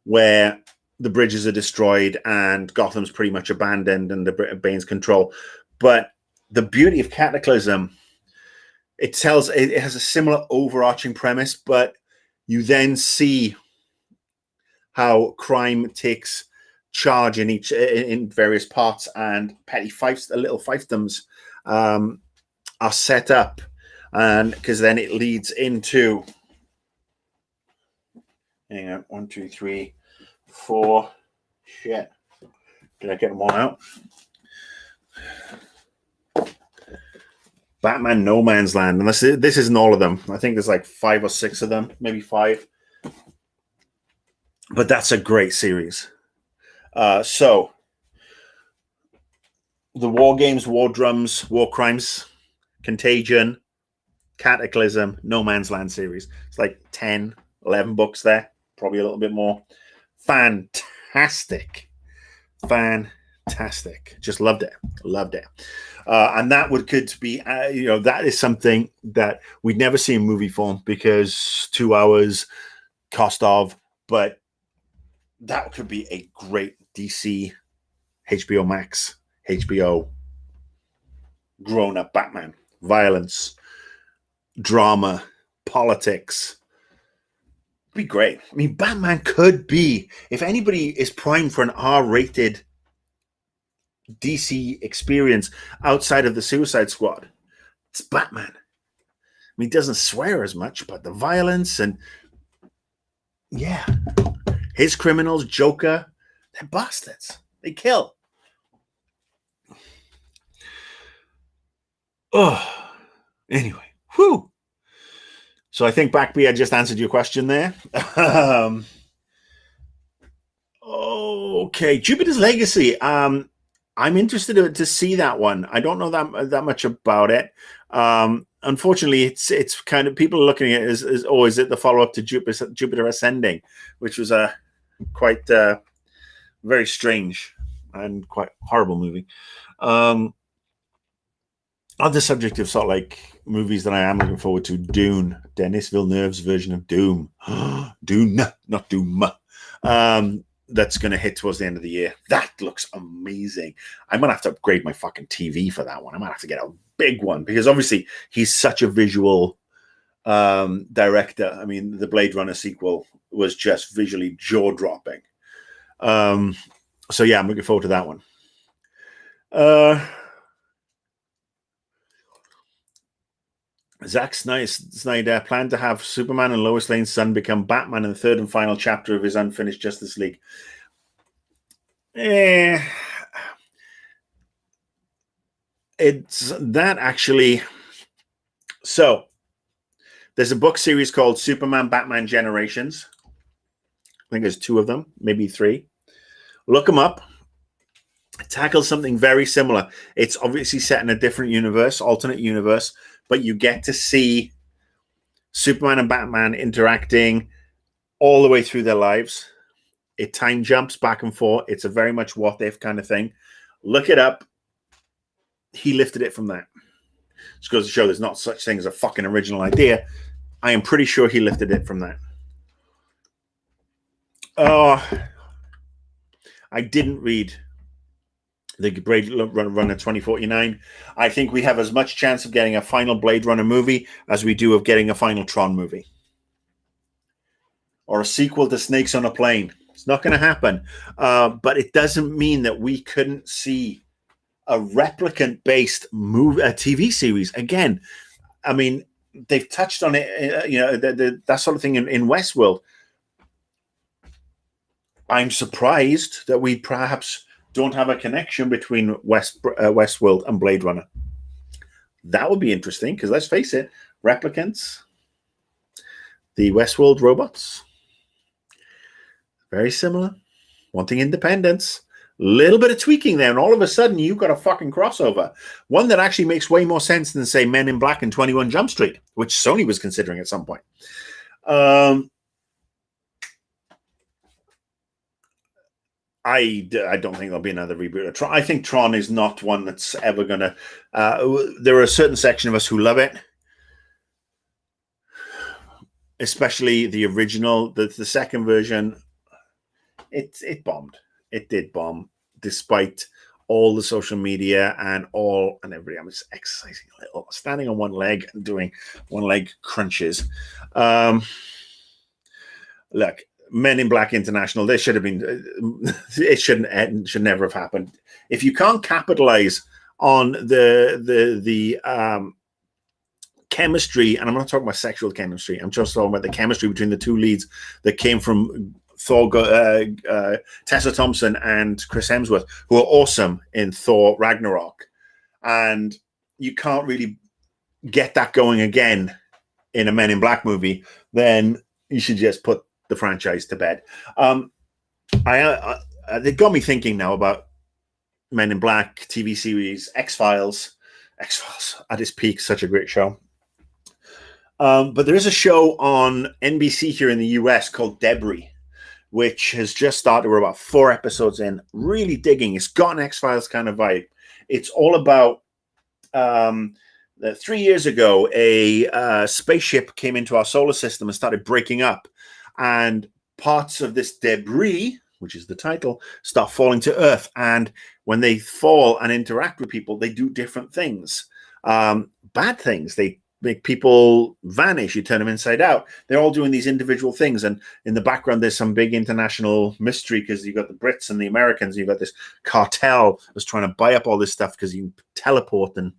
where the bridges are destroyed and Gotham's pretty much abandoned under Bane's control. But the beauty of Cataclysm, it has a similar overarching premise, but you then see how crime takes charge in various parts, and petty little fiefdoms are set up, and because then it leads into, hang on, 1, 2, 3, 4. Shit, did I get them all out? Batman No Man's Land, and this isn't all of them. I think there's like 5 or 6 of them, maybe 5. But that's a great series. So the War Games, War Drums, War Crimes, Contagion, Cataclysm, No Man's Land series. It's like 10, 11 books there, probably a little bit more. Fantastic. Just loved it. And that could be, that is something that we'd never see in movie form because 2 hours cost of, but that could be a great DC, HBO Max, HBO grown-up Batman. Violence, drama, politics. It'd be great. I mean, Batman could be, if anybody is primed for an R-rated DC experience outside of the Suicide Squad, it's Batman. I mean, he doesn't swear as much, but the violence and, yeah, his criminals, Joker, they're bastards. They kill. Oh, anyway, whew. So I think Backby, I just answered your question there. Okay, Jupiter's Legacy. I'm interested to see that one. I don't know that much about it. Unfortunately, it's kind of, people are looking at it as is it the follow-up to Jupiter Ascending, which was a quite very strange and quite horrible movie. On the subject of sort of like movies that I am looking forward to, Dune, Denis Villeneuve's version of Doom. Dune, not Doom. That's going to hit towards the end of the year. That looks amazing. I might have to upgrade my fucking TV for that one. I might have to get a big one because obviously he's such a visual director. I mean, the Blade Runner sequel was just visually jaw-dropping. So yeah, I'm looking forward to that one. Zack Snyder planned to have Superman and Lois Lane's son become Batman in the third and final chapter of his unfinished Justice League. It's that actually. So there's a book series called Superman Batman Generations. I think there's 2 of them, maybe 3. Look them up. It tackles something very similar. It's obviously set in a different universe, alternate universe, but you get to see Superman and Batman interacting all the way through their lives. It time jumps back and forth. It's a very much what if kind of thing. Look it up. He lifted it from that. Just goes to show there's not such thing as a fucking original idea. I am pretty sure he lifted it from that. I didn't read the Blade Runner 2049. I think we have as much chance of getting a final Blade Runner movie as we do of getting a final Tron movie. Or a sequel to Snakes on a Plane. It's not going to happen. But it doesn't mean that we couldn't see a replicant-based TV series. Again, I mean, they've touched on it, that sort of thing in Westworld. I'm surprised that we perhaps don't have a connection between Westworld and Blade Runner. That would be interesting, because let's face it, replicants, the Westworld robots, very similar, wanting independence. Little bit of tweaking there, and all of a sudden you've got a fucking crossover. One that actually makes way more sense than, say, Men in Black and 21 Jump Street, which Sony was considering at some point. I don't think there'll be another reboot of Tron. I think Tron is not one that's ever going to... there are a certain section of us who love it, especially the original. The second version, it bombed. It did bomb, despite all the social media and everybody. I was exercising a little, standing on one leg and doing one leg crunches. Look, Men in Black International. There should have been. It should never have happened. If you can't capitalize on the chemistry, and I'm not talking about sexual chemistry. I'm just talking about the chemistry between the 2 leads that came from Thor, Tessa Thompson and Chris Hemsworth, who are awesome in Thor Ragnarok, and you can't really get that going again in a Men in Black movie, then you should just put the franchise to bed. They got me thinking now about Men in Black TV series, X-Files. X-Files at its peak, such a great show. But there is a show on NBC here in the US called Debris, which has just started. We're about 4 episodes in. Really digging. It's got an X-Files kind of vibe. It's all about 3 years ago, a spaceship came into our solar system and started breaking up. And parts of this debris, which is the title, start falling to Earth. And when they fall and interact with people, they do different things. Bad things. They make people vanish. You turn them inside out. They're all doing these individual things. And in the background, there's some big international mystery, because you've got the Brits and the Americans. You've got this cartel that's trying to buy up all this stuff because you can teleport. And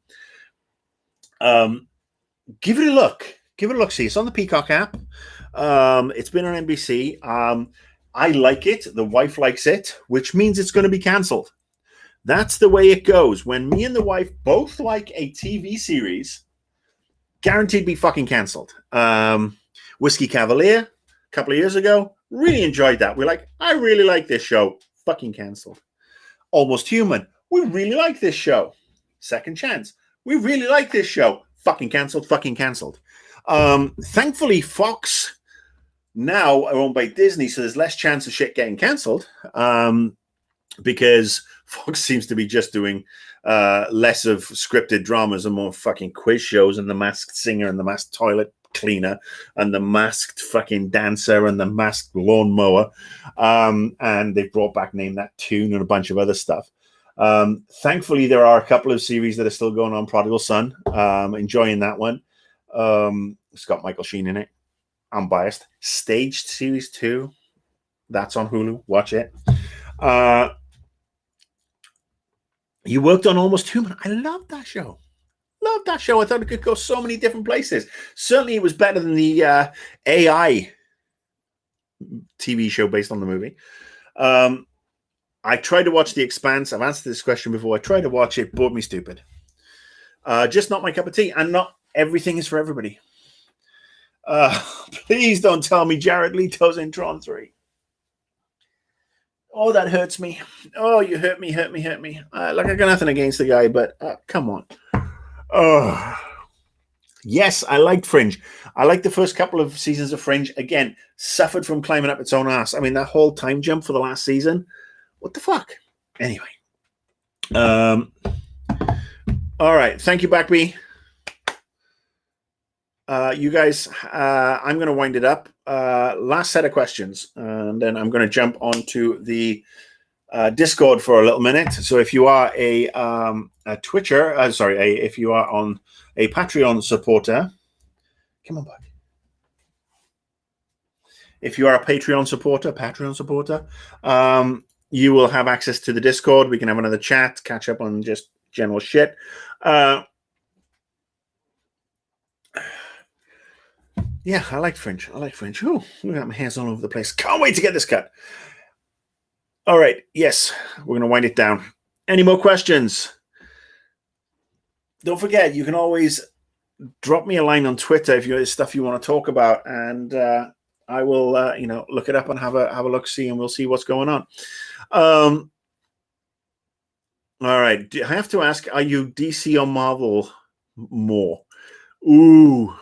give it a look. Give it a look. See, it's on the Peacock app. It's been on NBC. I like it. The wife likes it, which means it's going to be cancelled. That's the way it goes. When me and the wife both like a TV series, guaranteed to be fucking cancelled. Whiskey Cavalier, a couple of years ago, really enjoyed that. We're like, I really like this show. Fucking cancelled. Almost Human. We really like this show. Second Chance. We really like this show. Fucking cancelled. Fucking cancelled. Thankfully, Fox now are owned by Disney, so there's less chance of shit getting cancelled, because Fox seems to be just doing less of scripted dramas and more fucking quiz shows, and The Masked Singer and The Masked Toilet Cleaner and The Masked fucking Dancer and The Masked Lawnmower, and they've brought back Name That Tune and a bunch of other stuff. Thankfully, there are a couple of series that are still going on. Prodigal Son, enjoying that one. It's got Michael Sheen in it. I'm biased. Staged Series 2. That's on Hulu. Watch it. You worked on Almost Human. I love that show. loved that show. I thought it could go so many different places. Certainly, it was better than the AI TV show based on the movie. I tried to watch The Expanse. I've answered this question before. I tried to watch it, bored me stupid. Just not my cup of tea, and not everything is for everybody. Please don't tell me Jared Leto's in Tron 3. Oh, that hurts me. Oh, you hurt me. Like, I got nothing against the guy, but come on. Oh, yes, I liked Fringe. I liked the first couple of seasons of Fringe. Again, suffered from climbing up its own ass. I mean, that whole time jump for the last season. What the fuck? Anyway. All right. Thank you, Backby. You guys, I'm going to wind it up. Last set of questions, and then I'm going to jump onto the Discord for a little minute. So if you are a Twitcher, if you are on a Patreon supporter, come on, bud. If you are a Patreon supporter, you will have access to the Discord. We can have another chat, catch up on just general shit. Yeah, I like Fringe. Oh, look at my hands all over the place. Can't wait to get this cut. All right. Yes, we're going to wind it down. Any more questions? Don't forget, you can always drop me a line on Twitter if there's stuff you want to talk about, and I will, look it up and have a look, see, and we'll see what's going on. All right. I have to ask: are you DC or Marvel more? Ooh.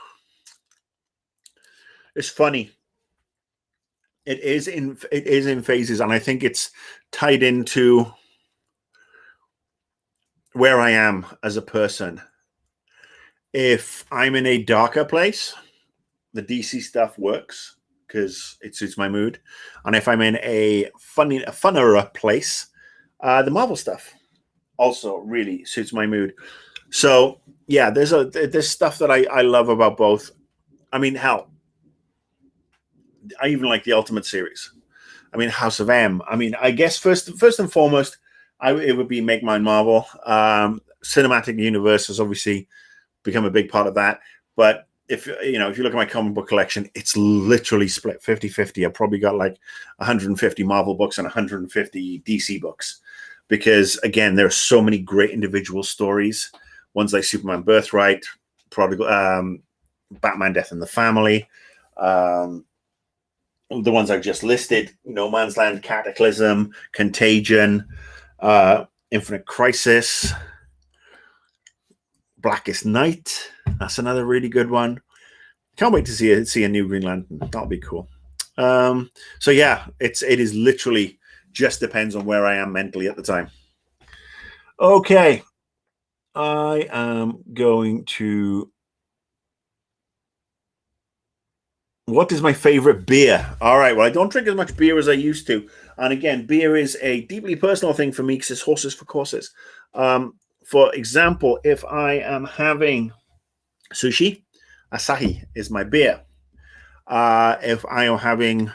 It's funny. It is in phases, and I think it's tied into where I am as a person. If I'm in a darker place, the DC stuff works because it suits my mood, and if I'm in a funner place, the Marvel stuff also really suits my mood. So yeah, there's stuff that I love about both. I mean, hell, I even like the Ultimate series. I mean, House of M. I mean, I guess first and foremost, it would be Make Mine Marvel. Cinematic universe has obviously become a big part of that. But if you look at my comic book collection, it's literally split 50-50. I've probably got like 150 Marvel books and 150 DC books. Because, again, there are so many great individual stories. Ones like Superman Birthright, Batman Death in the Family, the ones I've just listed, No Man's Land, Cataclysm, Contagion, Infinite Crisis, Blackest Night. That's another really good one. Can't wait to see a new Green Lantern. That'll be cool. So yeah, it is literally just depends on where I am mentally at the time. Okay. I am going to... What is my favorite beer? All right. Well, I don't drink as much beer as I used to. And again, beer is a deeply personal thing for me because it's horses for courses. For example, if I am having sushi, Asahi is my beer. If I am having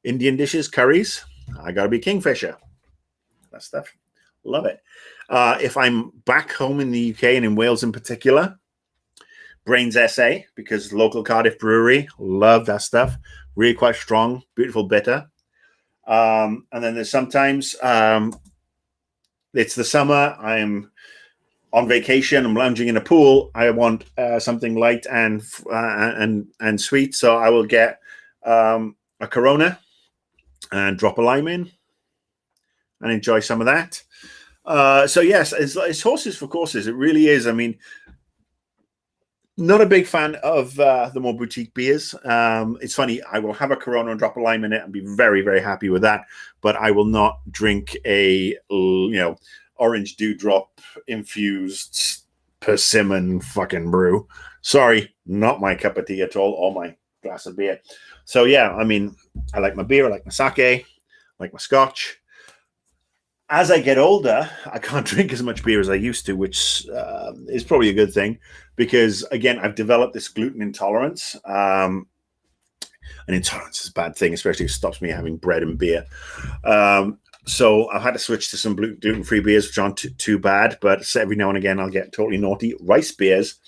Indian dishes, curries, I got to be Kingfisher. That stuff. Love it. If I'm back home in the UK and in Wales in particular, Brains SA, because local Cardiff brewery, love that stuff. Really quite strong, beautiful bitter. And then there's sometimes it's the summer. I'm on vacation. I'm lounging in a pool. I want something light and sweet, so I will get a Corona and drop a lime in and enjoy some of that. So yes, it's horses for courses. It really is. I mean, not a big fan of the more boutique beers. It's funny. I will have a Corona and drop a lime in it and be very, very happy with that. But I will not drink a orange dewdrop infused persimmon fucking brew. Sorry, not my cup of tea at all, or my glass of beer. So yeah, I mean, I like my beer. I like my sake. I like my scotch. As I get older, I can't drink as much beer as I used to, which is probably a good thing because, again, I've developed this gluten intolerance. And intolerance is a bad thing, especially if it stops me having bread and beer. So I've had to switch to some gluten-free beers, which aren't too bad, but every now and again I'll get totally naughty. Rice beers.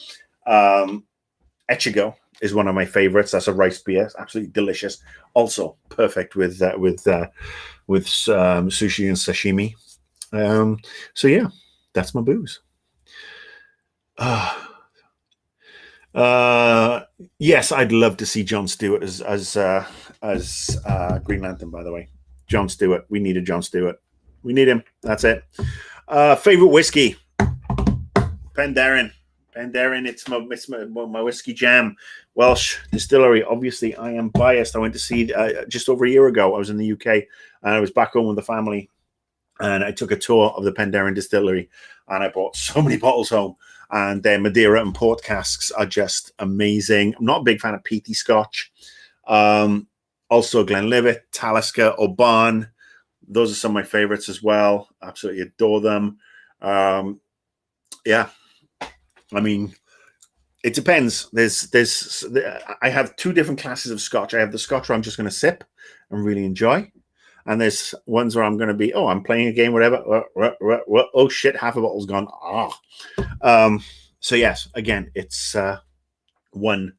Echigo is one of my favorites. That's a rice beer. It's absolutely delicious. Also perfect with sushi and sashimi. So yeah, that's my booze. Yes, I'd love to see Jon Stewart as Green Lantern. By the way, Jon Stewart. We need a Jon Stewart. We need him. That's it. Favorite whiskey? Penderyn. It's my whiskey jam. Welsh distillery. Obviously, I am biased. I went to see just over a year ago. I was in the UK and I was back home with the family, and I took a tour of the Penderyn distillery, and I brought so many bottles home. And their Madeira and port casks are just amazing. I'm not a big fan of peaty Scotch. Also, Glenlivet, Talisker, Oban. Those are some of my favorites as well. Absolutely adore them. Yeah. I mean, it depends. I have two different classes of Scotch. I have the Scotch where I'm just going to sip and really enjoy. And there's ones where I'm going to be, I'm playing a game, whatever. Oh, shit, half a bottle's gone. So, yes, again, it's one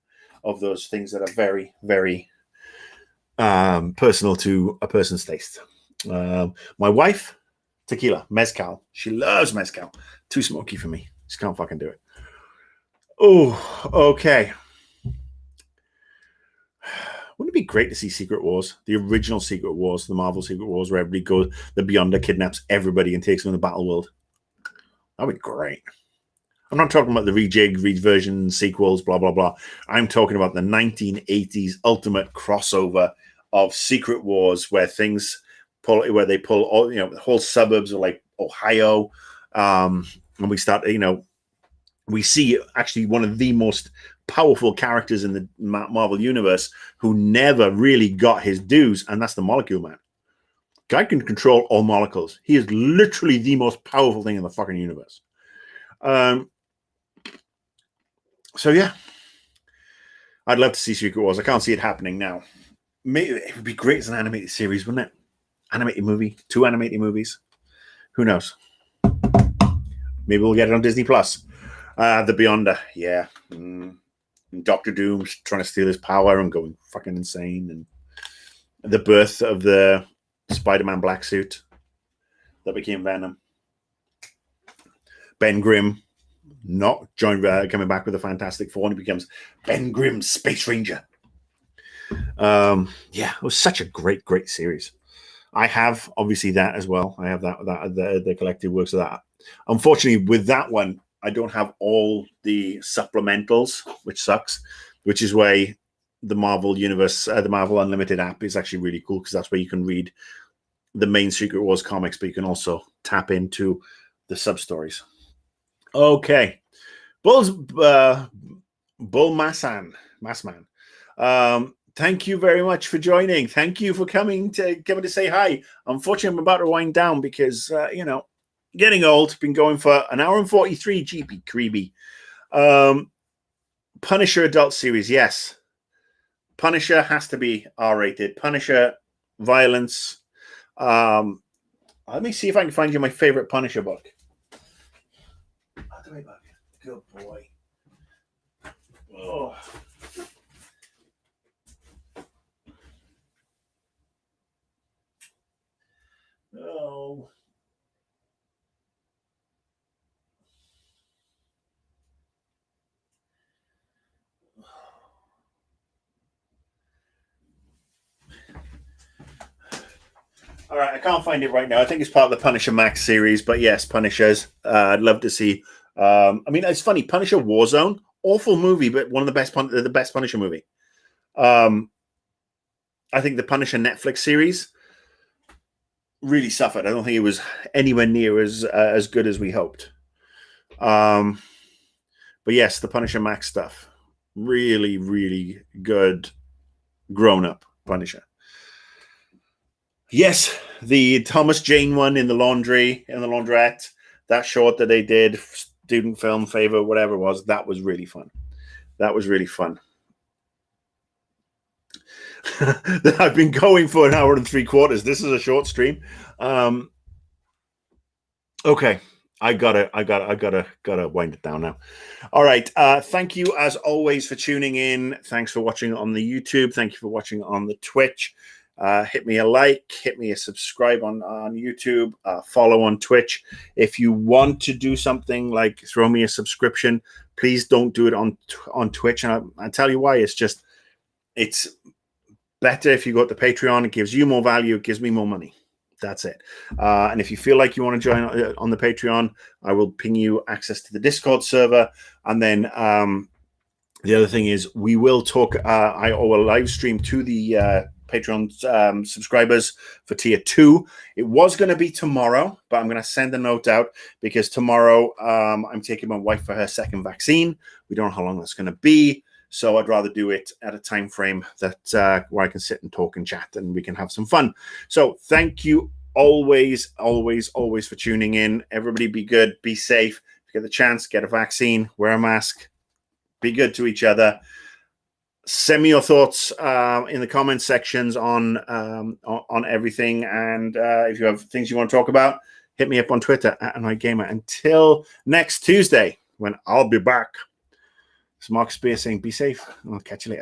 of those things that are very, very personal to a person's taste. My wife, tequila, mezcal. She loves mezcal. Too smoky for me. Just can't fucking do it. Oh, okay. Wouldn't it be great to see Secret Wars, the original Secret Wars, the Marvel Secret Wars, where everybody goes, the Beyonder kidnaps everybody and takes them in the battle world? That would be great. I'm not talking about the rejig, reversion, sequels, blah, blah, blah. I'm talking about the 1980s ultimate crossover of Secret Wars, where they pull all, the whole suburbs of like Ohio. And we start, we see actually one of the most powerful characters in the Marvel universe who never really got his dues, and that's the Molecule Man. Guy can control all molecules. He is literally the most powerful thing in the fucking universe. So yeah, I'd love to see Secret Wars. I can't see it happening now. Maybe it would be great as an animated series, wouldn't it? Animated movie, 2 animated movies. Who knows? Maybe we'll get it on Disney Plus. The Beyonder, yeah. Doctor Doom's trying to steal his power and going fucking insane, and the birth of the Spider-Man black suit that became Venom. Ben Grimm coming back with the Fantastic Four, and he becomes Ben Grimm, Space Ranger. Yeah, it was such a great series. I have obviously that as well. I have that the collected works of that. Unfortunately, with that one, I don't have all the supplementals, which sucks, which is why the Marvel Universe, the Marvel Unlimited app is actually really cool, because that's where you can read the main Secret Wars comics, but you can also tap into the sub-stories. Okay. Bull Massman. Thank you very much for joining. Thank you for coming to say hi. Unfortunately, I'm about to wind down because, getting old. Been going for an hour and 43. GP creepy. Punisher adult series, yes. Punisher has to be R-rated. Punisher violence. Let me see if I can find you my favorite Punisher book. Good boy. Oh. Oh. All right, I can't find it right now. I think it's part of the Punisher Max series, but yes, Punishers. I'd love to see. I mean, it's funny. Punisher Warzone, awful movie, but one of the best Punisher movie. I think the Punisher Netflix series really suffered. I don't think it was anywhere near as good as we hoped. But yes, the Punisher Max stuff, really, really good, grown-up Punisher. Yes, the Thomas Jane one in the laundrette, that short that they did, student film favor, whatever it was, that was really fun. I've been going for an hour and 3/4. This is a short stream. Okay. I gotta wind it down now. All right. Thank you as always for tuning in. Thanks for watching on the YouTube. Thank you for watching on the Twitch. Hit me a like, hit me a subscribe on YouTube, follow on Twitch. If you want to do something like throw me a subscription, please don't do it on Twitch. And I'll tell you why. It's better if you go to Patreon. It gives you more value. It gives me more money. That's it. And if you feel like you want to join on the Patreon, I will ping you access to the Discord server. And then the other thing is we will talk. I will live stream to the Patreon subscribers for tier 2. It was going to be tomorrow, but I'm going to send a note out because tomorrow I'm taking my wife for her second vaccine. We don't know how long that's going to be. So I'd rather do it at a time frame that where I can sit and talk and chat and we can have some fun. So thank you always for tuning in. Everybody be good, be safe. If you get the chance, get a vaccine, wear a mask, be good to each other. Send me your thoughts in the comment sections on everything. And if you have things you want to talk about, hit me up on Twitter @AnnoyedGamer. Until next Tuesday, when I'll be back. It's Mark Spear saying, be safe. I'll catch you later.